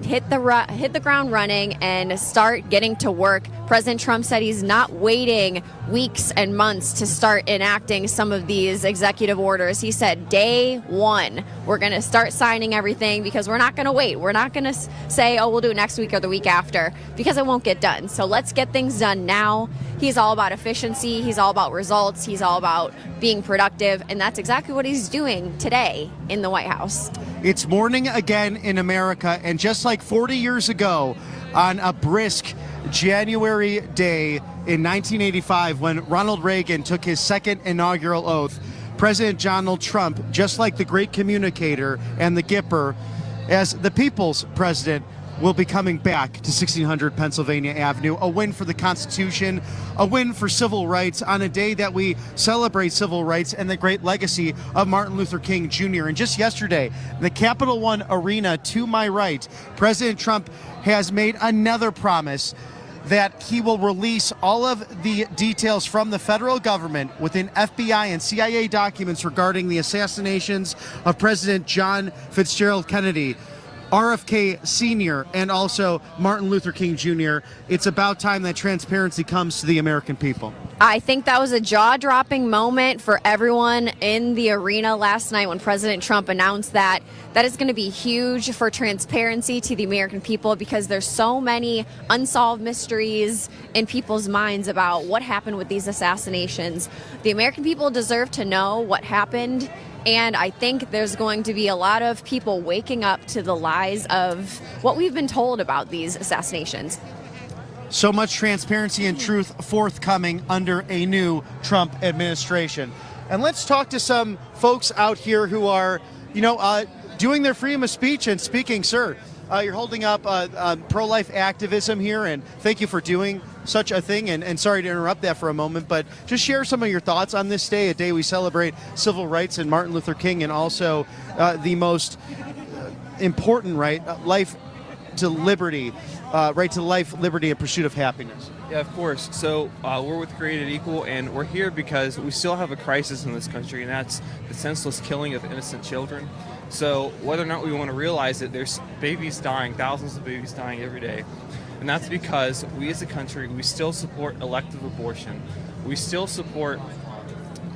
hit the ground running and start getting to work. President Trump said he's not waiting weeks and months to start enacting some of these executive orders. He said day one, we're going to start signing everything because we're not going to wait. We're not going to say, oh, we'll do it next week or the week after, because it won't get done. So let's get things done now. He's all about efficiency. He's all about results. He's all about being productive. And that's exactly what he's doing today in the White House. It's morning again in America, and just like 40 years ago on a brisk January day in 1985 when Ronald Reagan took his second inaugural oath, President Donald Trump, just like the great communicator and the Gipper, as the people's president, will be coming back to 1600 Pennsylvania Avenue. A win for the Constitution, a win for civil rights on a day that we celebrate civil rights and the great legacy of Martin Luther King Jr. And just yesterday, the Capital One Arena to my right, President Trump has made another promise that he will release all of the details from the federal government within FBI and CIA documents regarding the assassinations of President John Fitzgerald Kennedy, RFK Sr., and also Martin Luther King Jr. It's about time that transparency comes to the American people. I think that was a jaw-dropping moment for everyone in the arena last night when President Trump announced that. That is going to be huge for transparency to the American people, because there's so many unsolved mysteries in people's minds about what happened with these assassinations. The American people deserve to know what happened. And I think there's going to be a lot of people waking up to the lies of what we've been told about these assassinations. So much transparency and truth forthcoming under a new Trump administration. And let's talk to some folks out here who are, doing their freedom of speech and speaking. Sir, you're holding up pro-life activism here, and thank you for doing such a thing. And sorry to interrupt that for a moment, but just share some of your thoughts on this day, a day we celebrate civil rights and Martin Luther King, and also the most important right, life to liberty, right to life, liberty, and pursuit of happiness. Yeah, of course. So we're with Created Equal, and we're here because we still have a crisis in this country, and that's the senseless killing of innocent children. So whether or not we want to realize it, there's babies dying, thousands of babies dying every day. And that's because we as a country, we still support elective abortion. We still support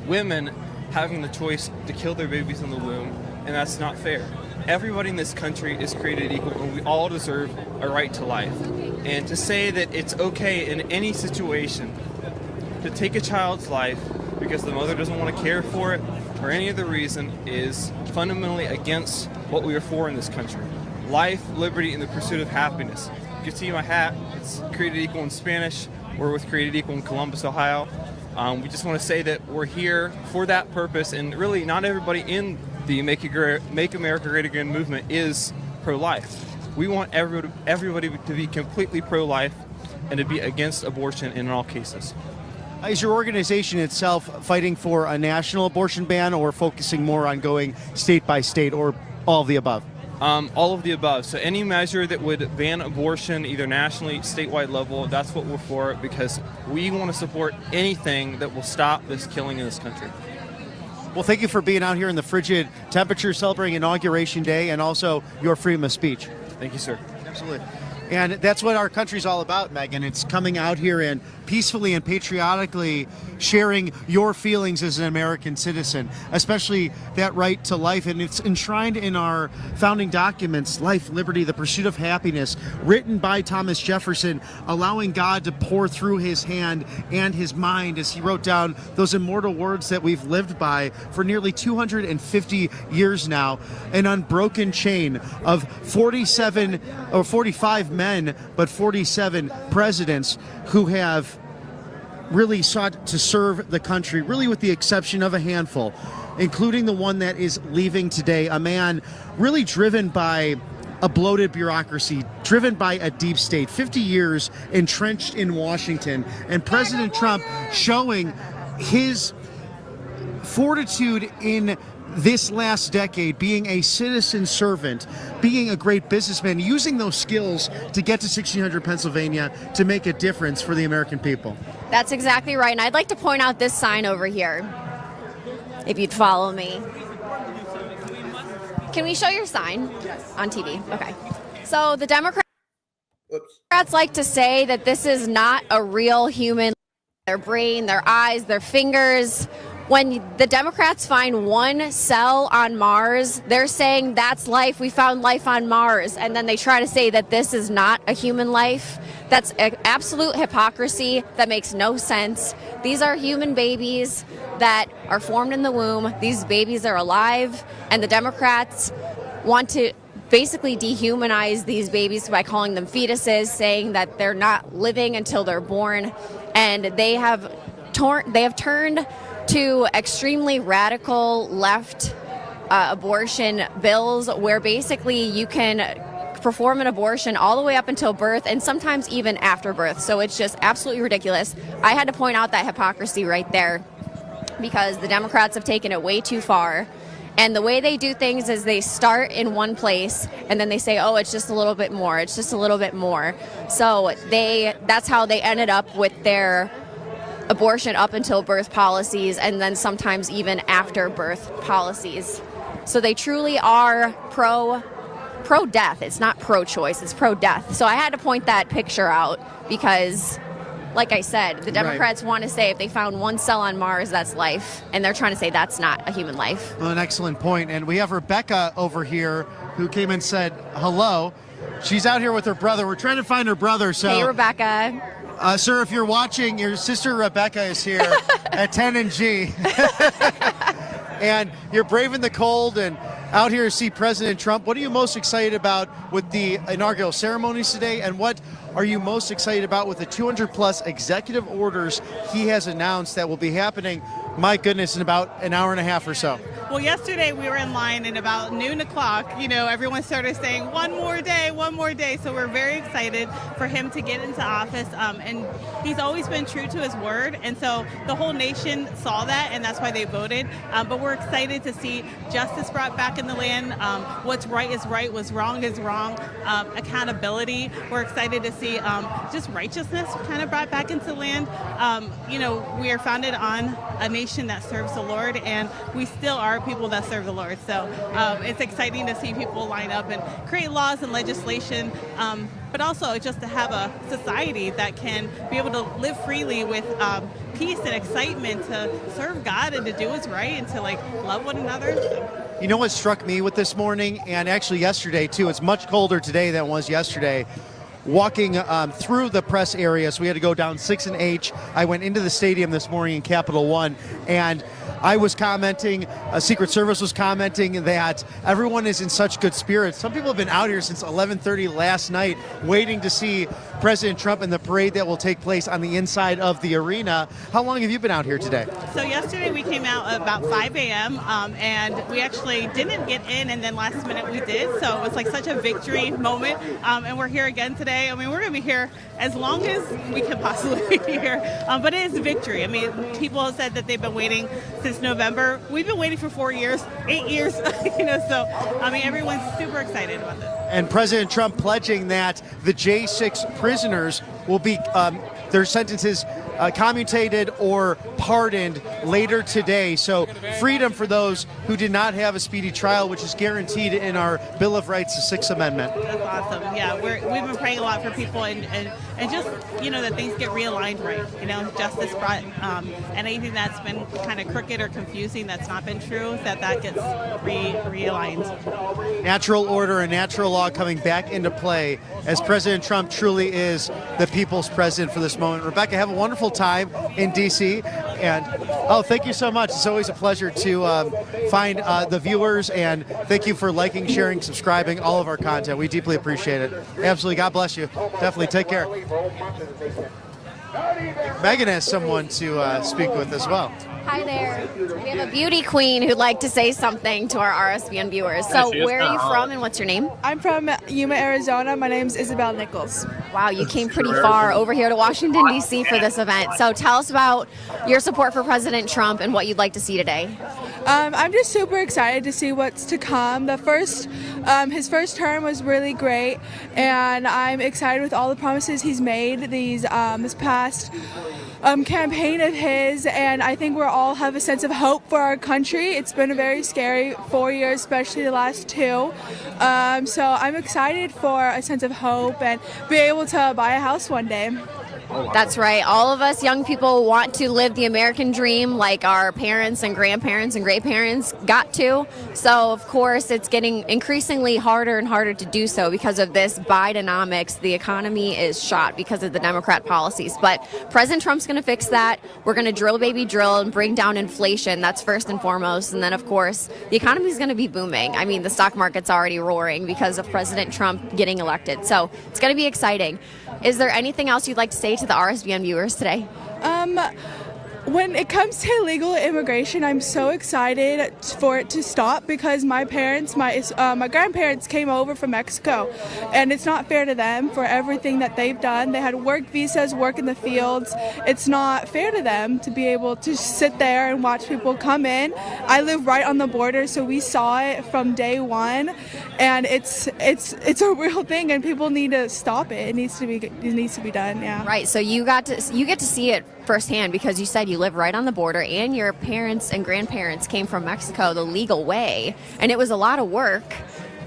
women having the choice to kill their babies in the womb, and that's not fair. Everybody in this country is created equal, and we all deserve a right to life. And to say that it's okay in any situation to take a child's life because the mother doesn't want to care for it or any other reason is fundamentally against what we are for in this country. Life, liberty, and the pursuit of happiness. You can see my hat, it's Created Equal in Spanish. We're with Created Equal in Columbus, Ohio. We just want to say that we're here for that purpose, and really not everybody in the Make America Great Again movement is pro-life. We want everybody to be completely pro-life and to be against abortion in all cases. Is your organization itself fighting for a national abortion ban, or focusing more on going state by state, or all of the above? All of the above. So any measure that would ban abortion, either nationally, statewide level, that's what we're for, because we want to support anything that will stop this killing in this country. Well, thank you for being out here in the frigid temperature, celebrating Inauguration Day, and also your freedom of speech. Thank you, sir. Absolutely. And that's what our country's all about, Megan. It's coming out here and peacefully and patriotically sharing your feelings as an American citizen, especially that right to life. And it's enshrined in our founding documents, life, liberty, the pursuit of happiness, written by Thomas Jefferson, allowing God to pour through his hand and his mind as he wrote down those immortal words that we've lived by for nearly 250 years now, an unbroken chain of 45 men, but 47 presidents who have really sought to serve the country, really with the exception of a handful, including the one that is leaving today, a man really driven by a bloated bureaucracy, driven by a deep state, 50 years entrenched in Washington, and President Trump showing his fortitude in this last decade, being a citizen servant, being a great businessman, using those skills to get to 1600 Pennsylvania to make a difference for the American people. That's exactly right. And I'd like to point out this sign over here, if you'd follow me. Can we show your sign on TV? Okay. So the Democrats like to say that this is not a real human, their brain, their eyes, their fingers. When the Democrats find one cell on Mars, they're saying that's life. We found life on Mars. And then they try to say that this is not a human life. That's absolute hypocrisy. That makes no sense. These are human babies that are formed in the womb. These babies are alive. And the Democrats want to basically dehumanize these babies by calling them fetuses, saying that they're not living until they're born. And they have turned to extremely radical left abortion bills where basically you can perform an abortion all the way up until birth and sometimes even after birth. So it's just absolutely ridiculous. I had to point out that hypocrisy right there because the Democrats have taken it way too far. And the way they do things is they start in one place and then they say, oh, it's just a little bit more. It's just a little bit more. So that's how they ended up with their abortion up until birth policies and then sometimes even after birth policies. So they truly are pro-death. It's not pro-choice, it's pro-death. So I had to point that picture out because, like I said, the Democrats want to say if they found one cell on Mars, that's life. And they're trying to say that's not a human life. Well, an excellent point. And we have Rebecca over here who came and said hello. She's out here with her brother. We're trying to find her brother. So, hey, Rebecca. Sir, if you're watching, your sister Rebecca is here at 10 and G. And you're braving the cold and out here to see President Trump. What are you most excited about with the inaugural ceremonies today? And what are you most excited about with the 200-plus executive orders he has announced that will be happening, my goodness, in about an hour and a half or so? Well, yesterday we were in line and about noon o'clock, everyone started saying one more day. So we're very excited for him to get into office. And he's always been true to his word. And so the whole nation saw that, and that's why they voted. But we're excited to see justice brought back in the land. What's right is right, what's wrong is wrong. Accountability. We're excited to see just righteousness kind of brought back into the land. We are founded on a nation that serves the Lord, and we still are people that serve the Lord. So it's exciting to see people line up and create laws and legislation, but also just to have a society that can be able to live freely with peace and excitement to serve God and to do what's right and to love one another. You know what struck me with this morning, and actually yesterday too, it's much colder today than it was yesterday. Walking through the press area, so we had to go down 6 and H. I went into the stadium this morning in Capital One, and I was commenting, Secret Service was commenting that everyone is in such good spirits. Some people have been out here since 11:30 last night waiting to see President Trump in the parade that will take place on the inside of the arena. How long have you been out here today? So yesterday we came out about 5 a.m. And we actually didn't get in, and then last minute we did. So it was such a victory moment. And we're here again today. I mean, we're going to be here as long as we can possibly be here. But it is a victory. I mean, people have said that they've been waiting since November. We've been waiting for 4 years, 8 years, so I mean, everyone's super excited about this. And President Trump pledging that the J6 prisoners will be, their sentences commutated or pardoned later today. So freedom for those who did not have a speedy trial, which is guaranteed in our Bill of Rights, the Sixth Amendment. That's awesome. Yeah, we've been praying a lot for people and just, that things get realigned right. Justice brought, and anything that's been kind of crooked or confusing that's not been true, that gets realigned. Natural order and natural law coming back into play as President Trump truly is the people's president for this moment. Rebecca, have a wonderful time in D.C. And, thank you so much. It's always a pleasure to find the viewers, and thank you for liking, sharing, subscribing, all of our content. We deeply appreciate it. Absolutely. God bless you. Definitely. Take care. Megan has someone to speak with as well. Hi there. We have a beauty queen who'd like to say something to our RSBN viewers. So where are you from and what's your name? I'm from Yuma, Arizona. My name's Isabel Nichols. Wow, you came pretty far over here to Washington, D.C. for this event. So tell us about your support for President Trump and what you'd like to see today. I'm just super excited to see what's to come. His first term was really great, and I'm excited with all the promises he's made this past campaign of his, and I think we all have a sense of hope for our country. It's been a very scary 4 years, especially the last 2. So I'm excited for a sense of hope and be able to buy a house one day. That's right. All of us young people want to live the American dream like our parents and grandparents and great-parents got to. So, of course, it's getting increasingly harder and harder to do so because of this Bidenomics. The economy is shot because of the Democrat policies. But President Trump's going to fix that. We're going to drill, baby, drill and bring down inflation. That's first and foremost. And then, of course, the economy is going to be booming. I mean, the stock market's already roaring because of President Trump getting elected. So it's going to be exciting. Is there anything else you'd like to say to the RSBN viewers today? When it comes to illegal immigration, I'm so excited for it to stop because my grandparents came over from Mexico, and it's not fair to them for everything that they've done. They had work visas, work in the fields. It's not fair to them to be able to sit there and watch people come in. I live right on the border, so we saw it from day one, and it's a real thing, and people need to stop it. It needs to be done. Yeah. Right. So you get to see it firsthand because you said you live right on the border and your parents and grandparents came from Mexico the legal way, and it was a lot of work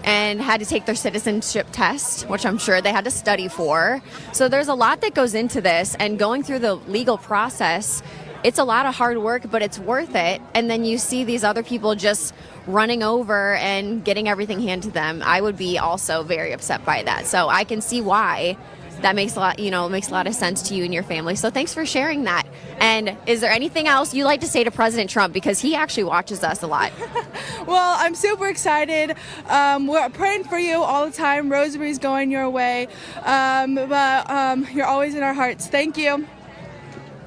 and had to take their citizenship test, which I'm sure they had to study for. So there's a lot that goes into this, and going through the legal process, it's a lot of hard work, but it's worth it. And then you see these other people just running over and getting everything handed to them. I would be also very upset by that. So I can see why that makes a lot of sense to you and your family. So thanks for sharing that. And is there anything else you'd like to say to President Trump, because he actually watches us a lot? Well, I'm super excited. We're praying for you all the time. Rosary's going your way. But you're always in our hearts. Thank you.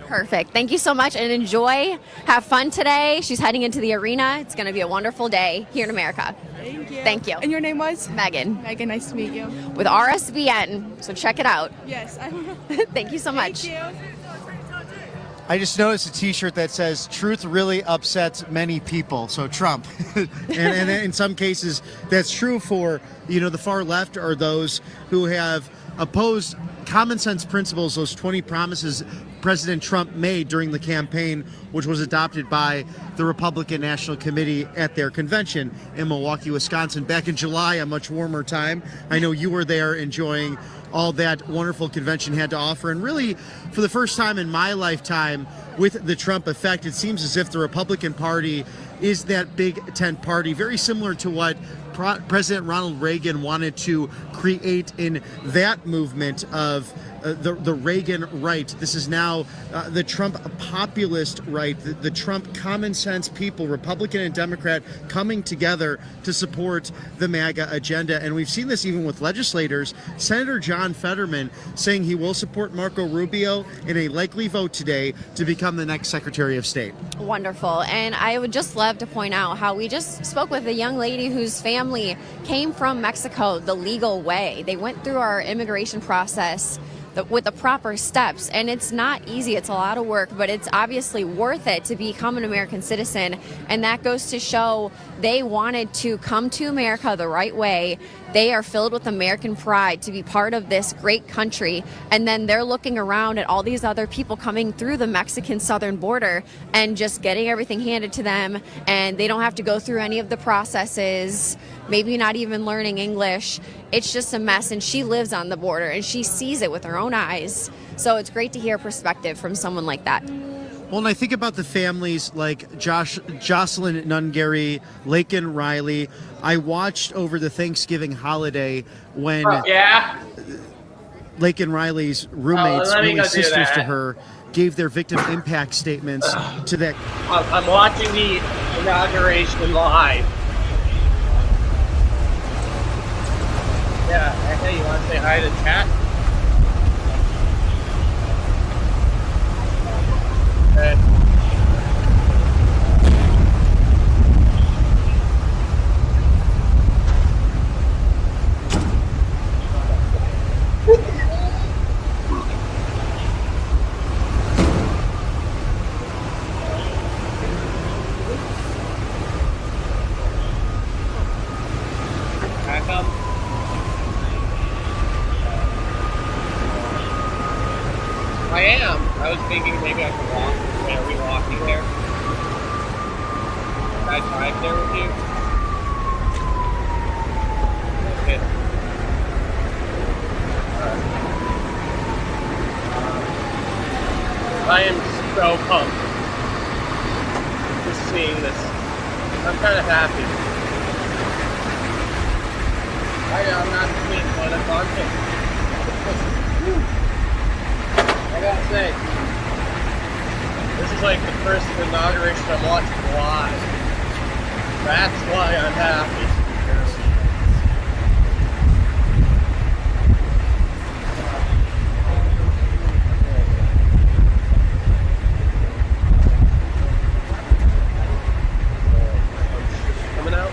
Perfect. Thank you so much, and enjoy. Have fun today. She's heading into the arena. It's going to be a wonderful day here in America. Thank you. Thank you. And your name was? Megan. Megan, nice to meet you. With RSBN, so check it out. Yes, I will. Thank you so much. Thank you. I just noticed a T-shirt that says "Truth really upsets many people." So Trump, and in some cases, that's true for the far left or those who have opposed common sense principles, those 20 promises President Trump made during the campaign, which was adopted by the Republican National Committee at their convention in Milwaukee, Wisconsin, back in July, a much warmer time. I know you were there enjoying all that wonderful convention had to offer. And really, for the first time in my lifetime, with the Trump effect, it seems as if the Republican Party is that big tent party, very similar to what President Ronald Reagan wanted to create in that movement of the Reagan right. This is now the Trump populist right, the Trump common sense people, Republican and Democrat, coming together to support the MAGA agenda. And we've seen this even with legislators. Senator John Fetterman saying he will support Marco Rubio in a likely vote today to become the next Secretary of State. Wonderful. And I would just love to point out how we just spoke with a young lady whose family came from Mexico the legal way. They went through our immigration process with the proper steps, and it's not easy. It's a lot of work, but it's obviously worth it to become an American citizen, and that goes to show they wanted to come to America the right way. They are filled with American pride to be part of this great country, and then they're looking around at all these other people coming through the Mexican southern border and just getting everything handed to them, and they don't have to go through any of the processes, maybe not even learning English. It's just a mess, and she lives on the border, and she sees it with her own eyes. So it's great to hear perspective from someone like that. Well, and I think about the families like Jocelyn Nungary, Laken Riley. I watched over the Thanksgiving holiday when Laken Riley's roommates, really sisters to her, gave their victim impact statements to that. I'm watching the inauguration live. Yeah, hey, you want to say hi to chat? was thinking maybe I could walk. Wait, are we walking there? Can I drive there with you? Okay. I am so pumped just seeing this. I'm kind of happy. I'm not complete, but I'm confident. I gotta say, this is like the first inauguration I'm watching live. That's why I'm happy. Coming out.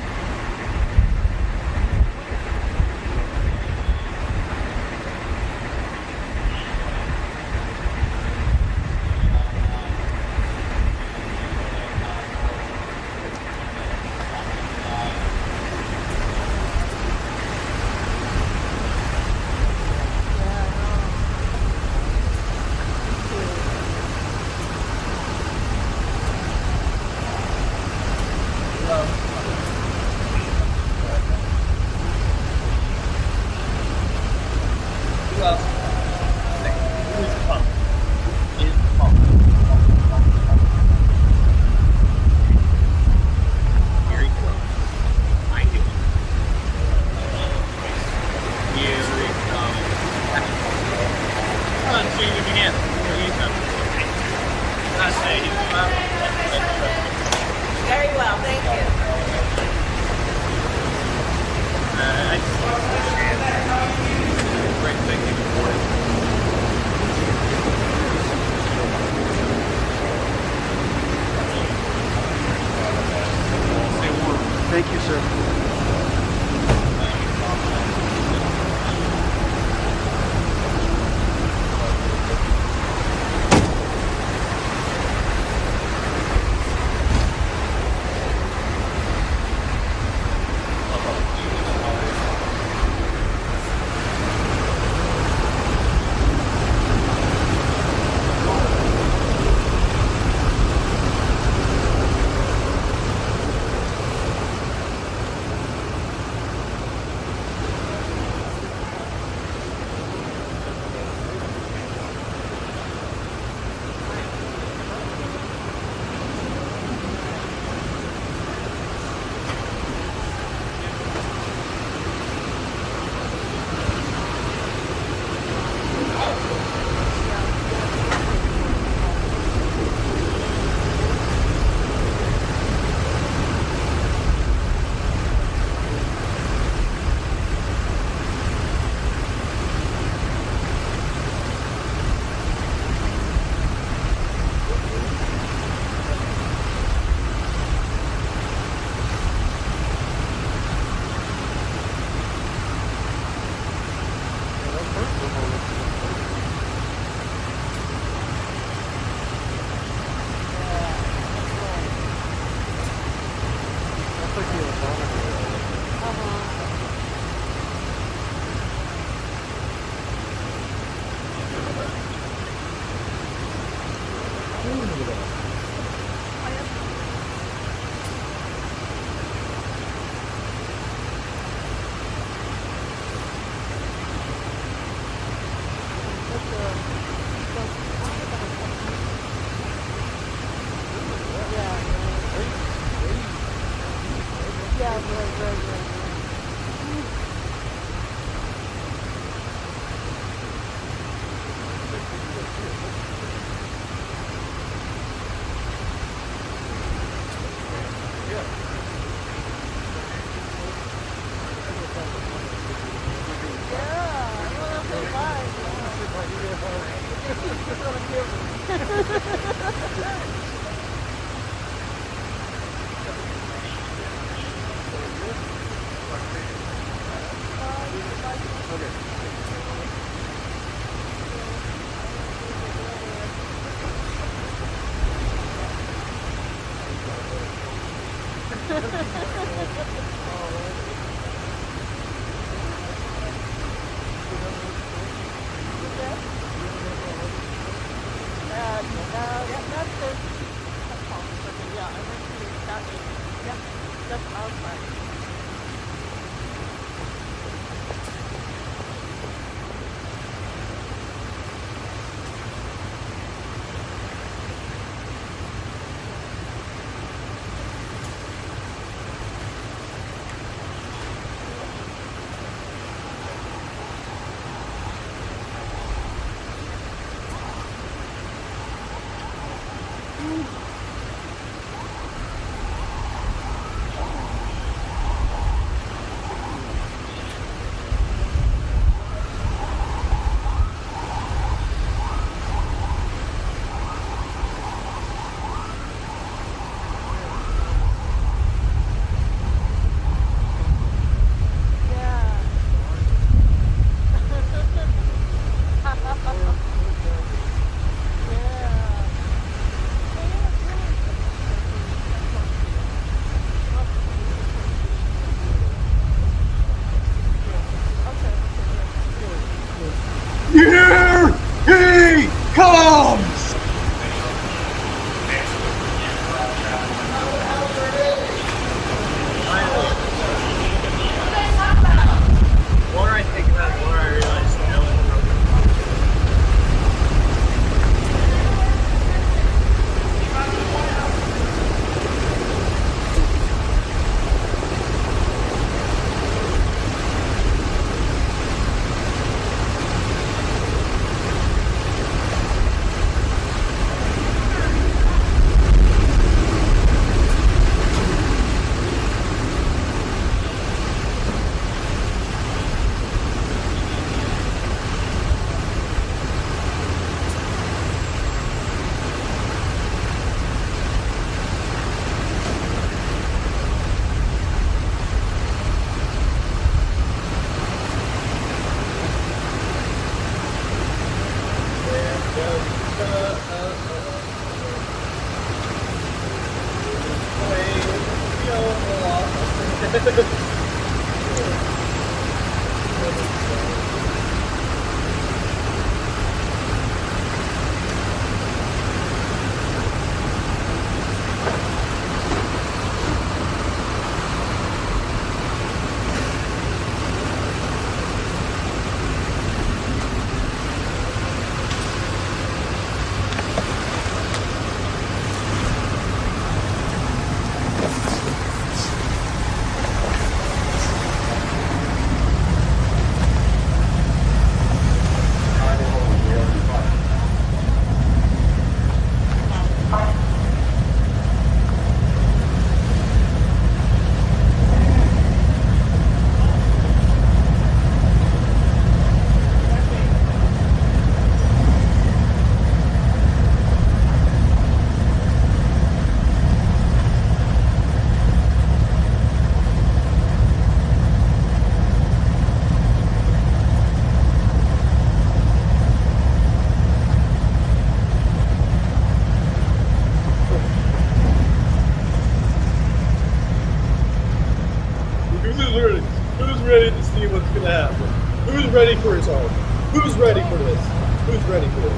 Who's ready to see what's gonna happen? Who's ready for his home? Who's ready for this? Who's ready for this?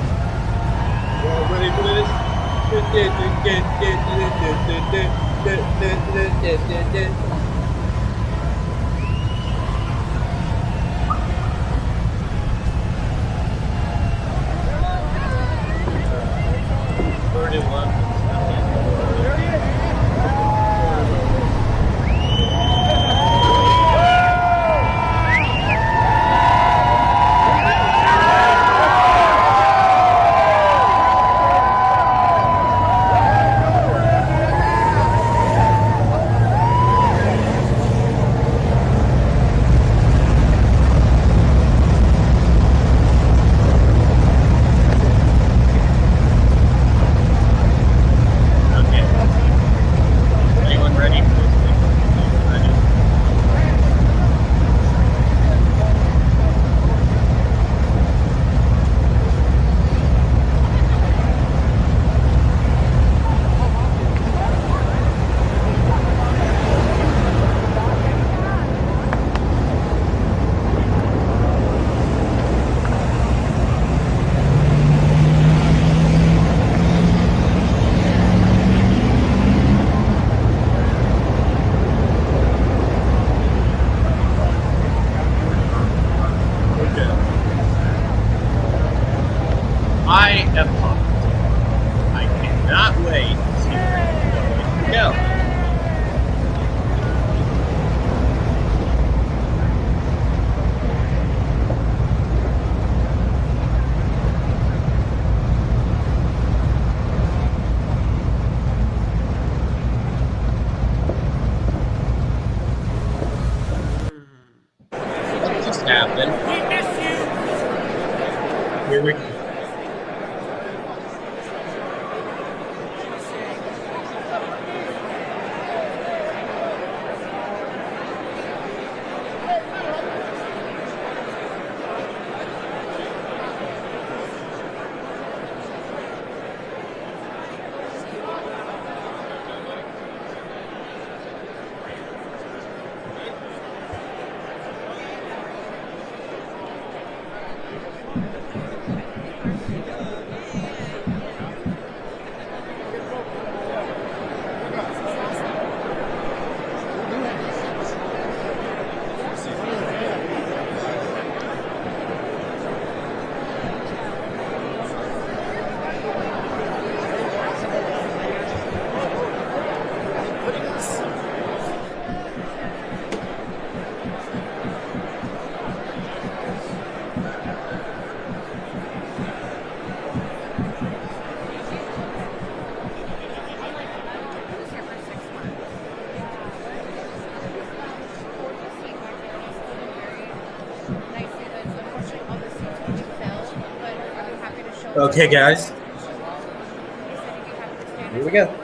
You all ready for this? I am pumped. I cannot wait to see where it's going to go. What just happened? We miss you. Here we go. Okay, guys. Here we go.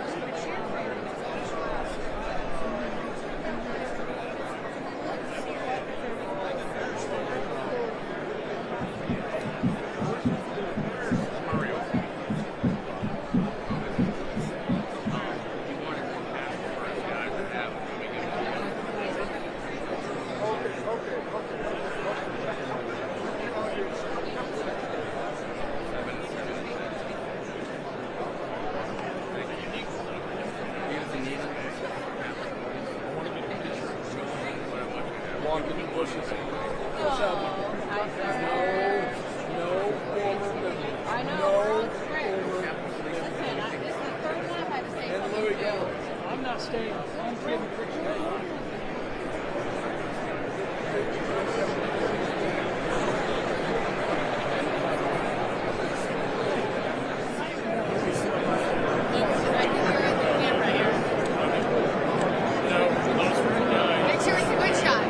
I'm not staying. I'm kidding. Make sure it's a good shot.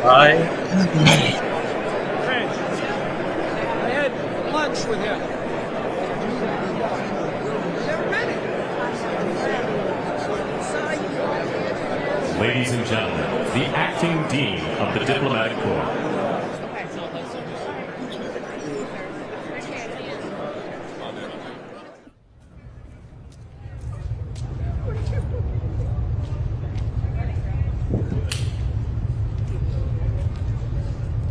I had lunch with him. Ladies and gentlemen, the acting dean of the diplomatic corps.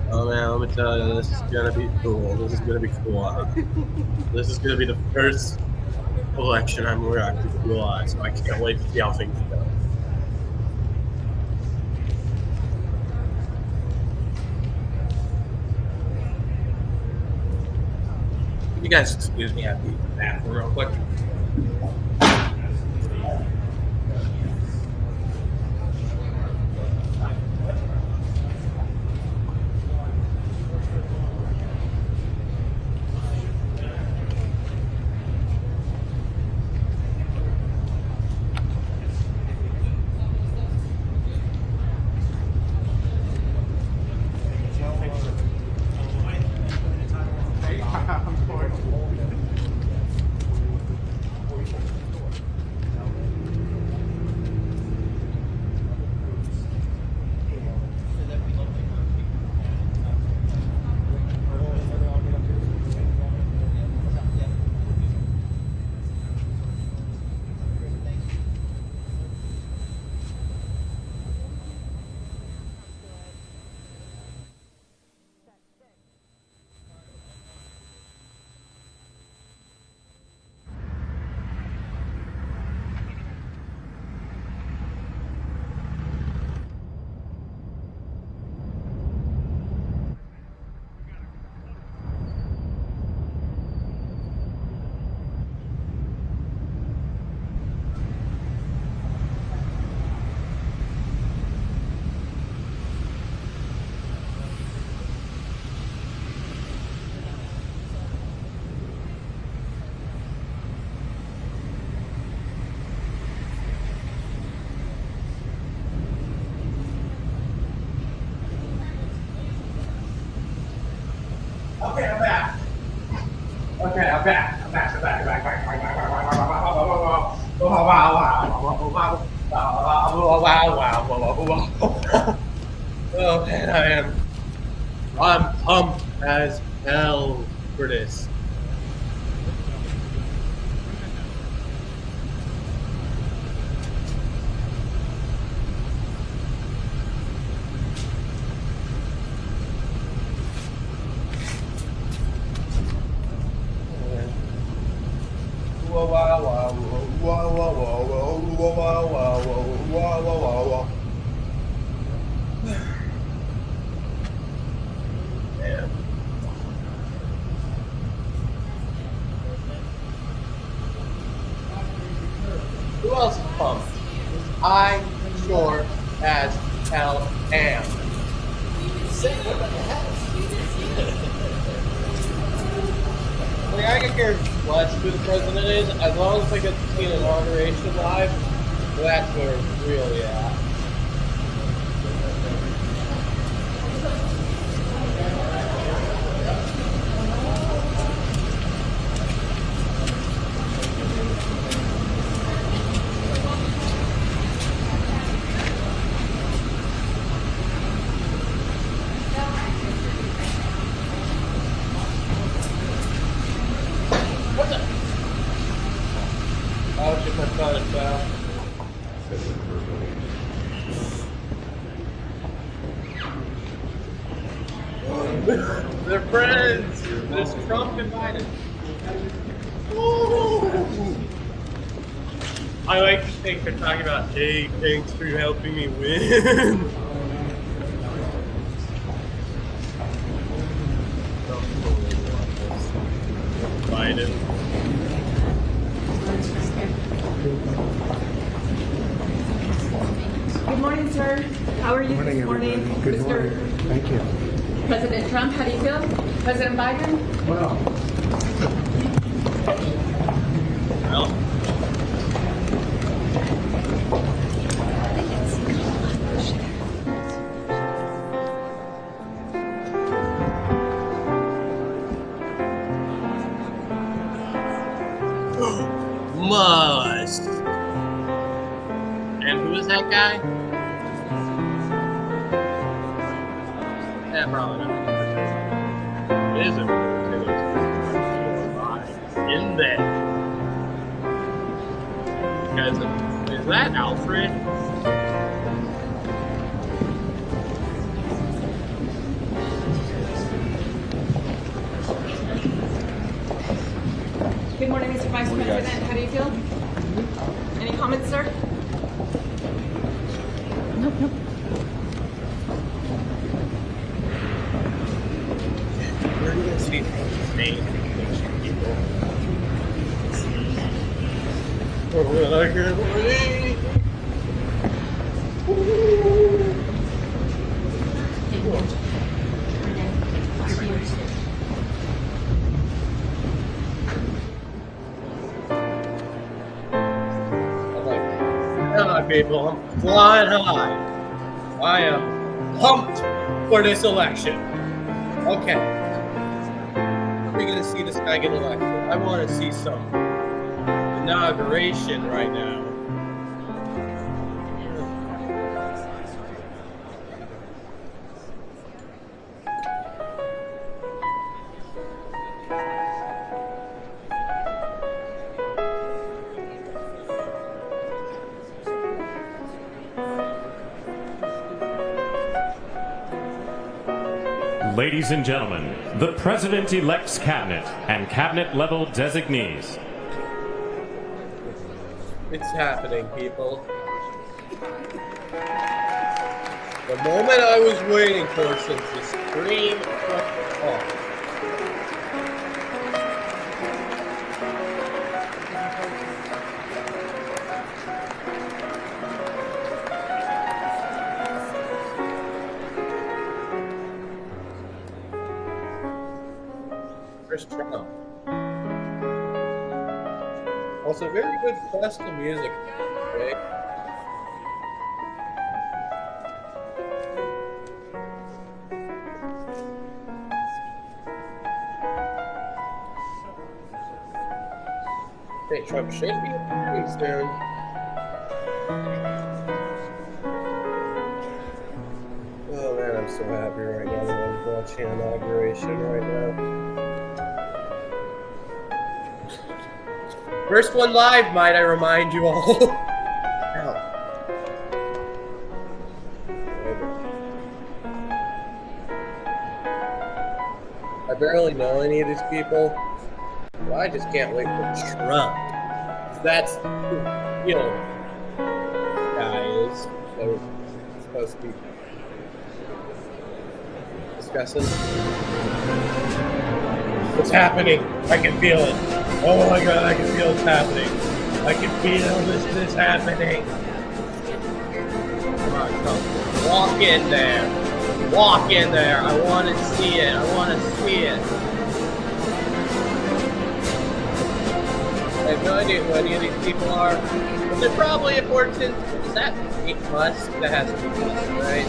Oh man, let me tell you, this is gonna be cool. This is gonna be cool. This is gonna be the first election I'm reacting to live, so I can't wait to see how things go. You guys excuse me, I have to use the bathroom real quick. Okay, I'm back. Okay, I'm back. I'm back. Oh man, I'm pumped as hell for this. Yeah. Who else is pumped? pumped. I sure as hell am. Like, I can care less who the president is, as long as I get to see an inauguration live, that's where it's really at. Oh, shit, my phone is down. They're friends. There's Trump and Biden. Ooh. I like to think they're talking about, hey, thanks for helping me win. Biden. Good morning, sir. How are you this morning? Good morning. Thank you. President Trump, how do you feel? President Biden? Well, Must. And who is that guy? Yeah, probably not. It isn't. In there. Because is that Alfred? Good morning, Mr. Vice President. How do you feel? Any comments, sir? Nope. We're gonna see name people. Hello, people. I'm flying high. I am pumped for this election. Okay. We're gonna see this guy get elected. I want to see some inauguration right now. Ladies and gentlemen, the President-elect's cabinet and cabinet-level designees. It's happening, people. The moment I was waiting for since the screen went off. Trump. Also, very good classical music. Okay? Okay, Trump should be pretty soon. Oh man, I'm so happy right now that I'm watching inauguration right now. First one live, might I remind you all. I barely know any of these people, but I just can't wait for Trump. That's who, you know, guy is that we're supposed to be discussing. What's happening? I can feel it. Oh my god, I can feel it's happening. I can feel this happening. Come on, come. Walk in there. Walk in there. I want to see it. I want to see it. I have no idea who any of these people are, but they're probably important. Is that Kate Musk? That has to be Musk, right?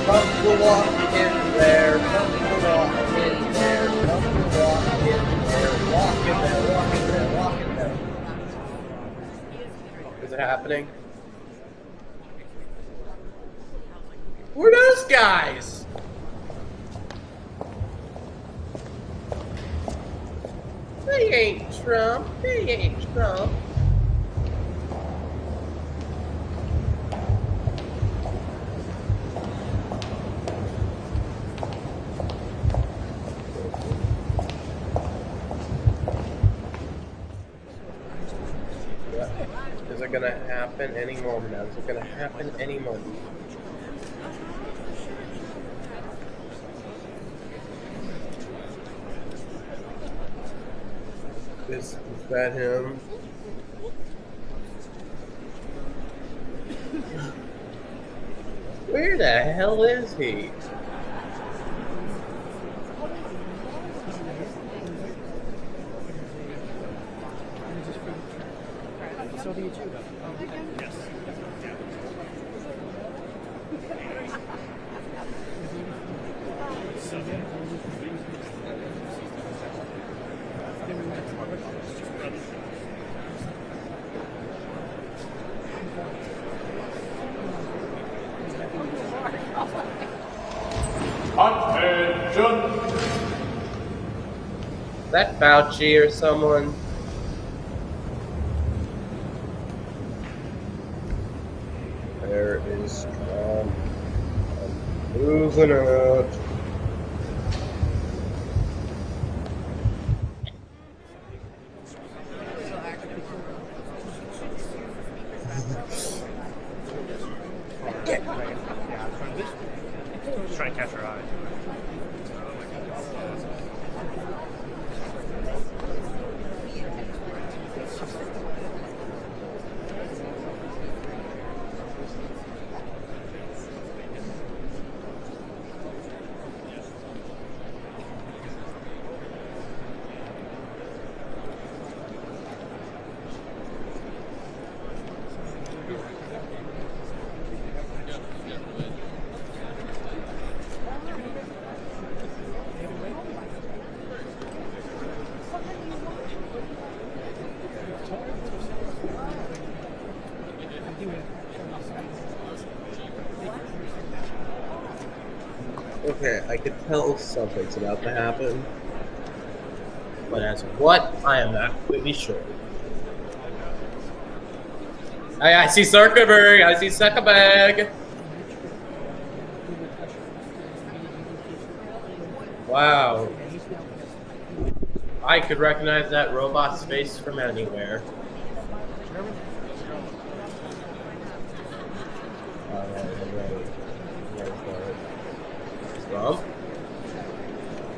Come to walk in there, come to walk in there, come to walk in there, walk in there, walk in there, walk in there. Is it happening? Who are those guys? They ain't Trump, they ain't Trump. Is it gonna happen any moment now? Is it gonna happen any moment? Is that him? Where the hell is he? So do you too, though. Yes. Attention! Is that Fauci or someone? There is Trump. I'm losing it. Just trying to catch her eye. Okay, I could tell something's about to happen, but as what, I am not completely sure. I see Zuckerberg, I see Zuckerberg. Wow. I could recognize that robot's face from anywhere. Trump.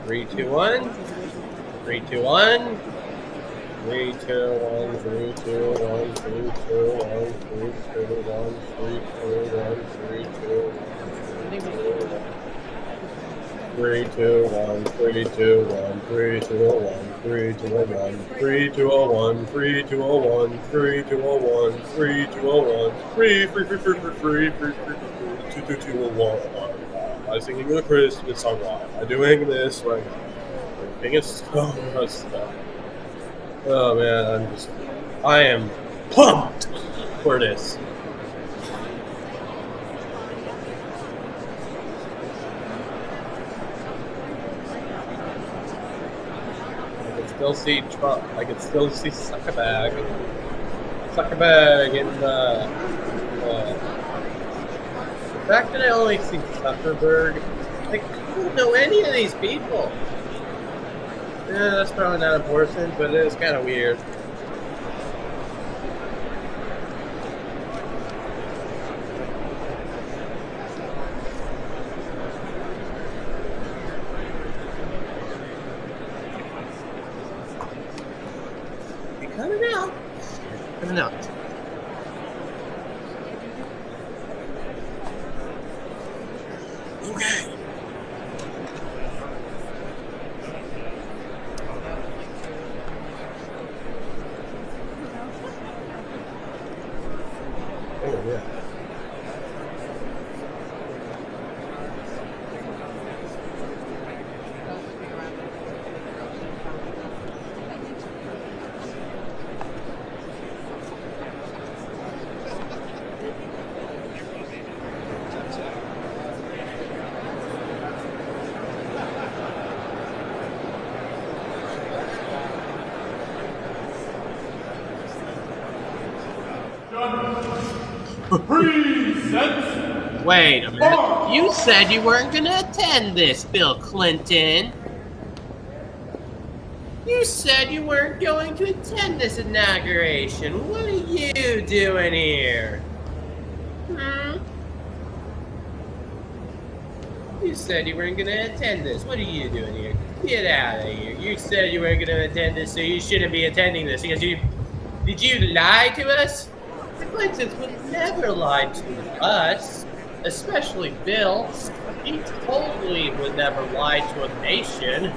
3, 2, 1. 3, 2, 1. 3, 2, 1. 3, 2, 1. 3, 2, 1. 3, 2, 1. 3, 2, 1. 3, 2, 1. 3, 2, 1. 3, 2, 1. 3, 2, 1. 3, 2, 1. 3, 2, 1. 3, 2, 1. 3, 2, 1. 3, 2, 1. 3, 3, 3, 3, 3, 3, 3, 2, 2, 2, 1. I'm singing the Christmas song. I'm doing this right now. Everything is so messed up. Oh man, I am pumped for this. It's still see Trump. I can still see Zuckerberg in the fact that I only see Zuckerberg. Like, I don't know any of these people. Yeah, that's probably not important, but it is kind of weird. Coming out. Coming out. Okay. Oh, yeah. Wait a minute. You said you weren't going to attend this, Bill Clinton. You said you weren't going to attend this inauguration. What are you doing here? You said you weren't going to attend this. What are you doing here? Get out of here. You said you weren't going to attend this, so you shouldn't be attending this because you... Did you lie to us? The Clintons would never lie to us. Especially Bill. He totally would never lie to a nation.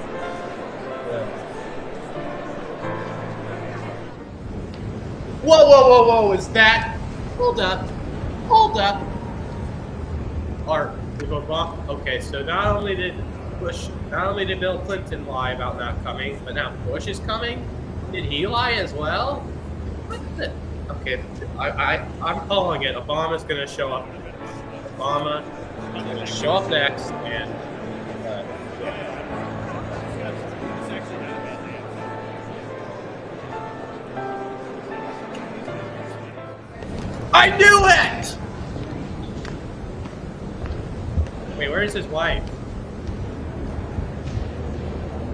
Whoa, whoa, whoa, whoa, is that? Hold up. Hold up. Okay, so not only did Bill Clinton lie about not coming, but now Bush is coming? Did he lie as well? What the? Okay, I'm calling it. Obama's gonna show up. Obama is gonna show up next, and I knew it! Wait, where is his wife?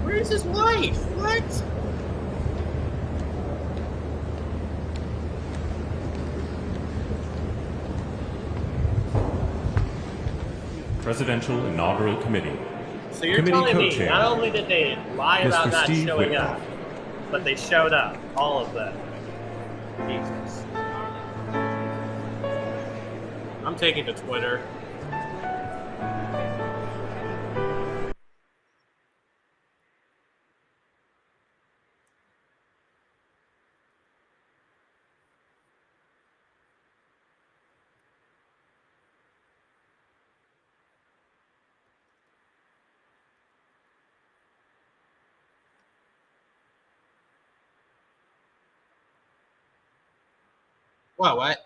Where is his wife? What? Presidential Inaugural Committee. So you're Committee telling me co-chair, not only did they lie about Mr. not Steve showing Whitmer. up, but they showed up, all of them. Jesus. I'm taking to Twitter. What?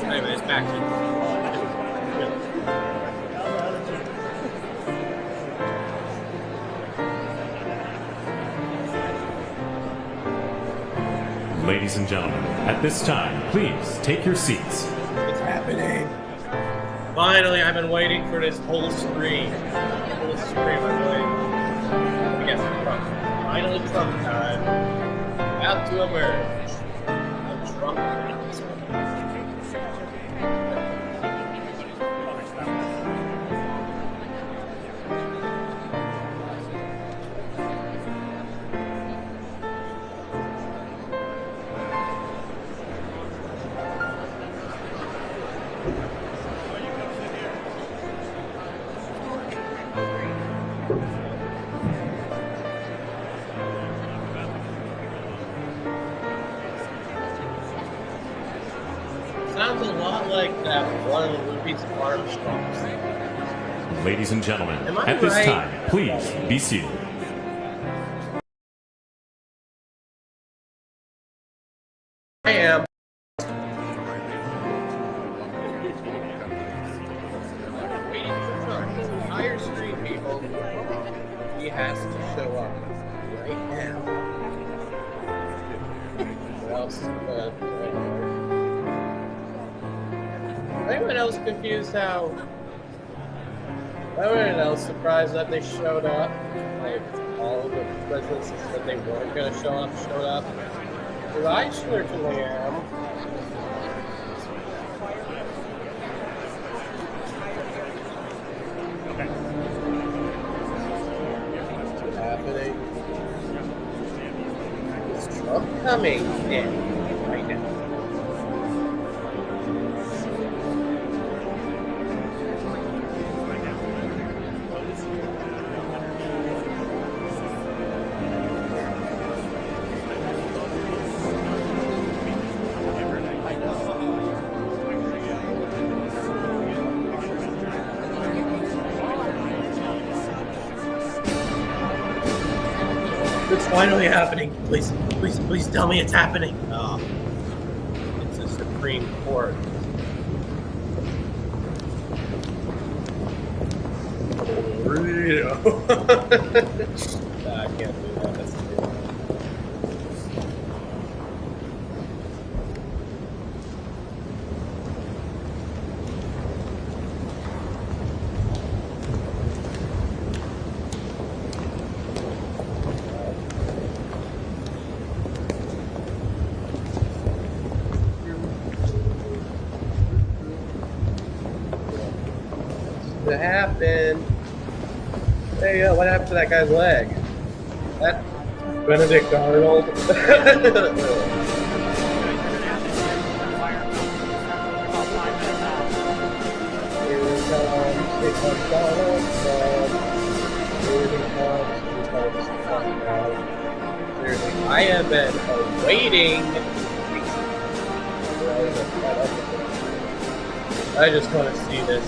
Anyways, back to... Ladies and gentlemen, at this time, please take your seats. It's happening. Finally, I've been waiting for this whole screen. I've been waiting. I guess Trump. Finally Trump time. About to emerge. Trump. Sounds a lot like that one of the Louis Armstrongs. Ladies and gentlemen, Am I at this right? time, please be seated. I am. Waiting for Trump. His entire street, people. He has to show up right now. What else? Anyone else confused how? Anyone else surprised that they showed up? Like all of the presidents that said they weren't going to show up, showed up. Because I certainly am. What's happening? Is Trump coming in right now? It's finally happening. Please, please, please tell me it's happening. Oh, it's the Supreme Court. I can't do that. That's too bad. What happened? Hey, what happened to that guy's leg? That Benedict Arnold. I have been awaiting. I just want to see this.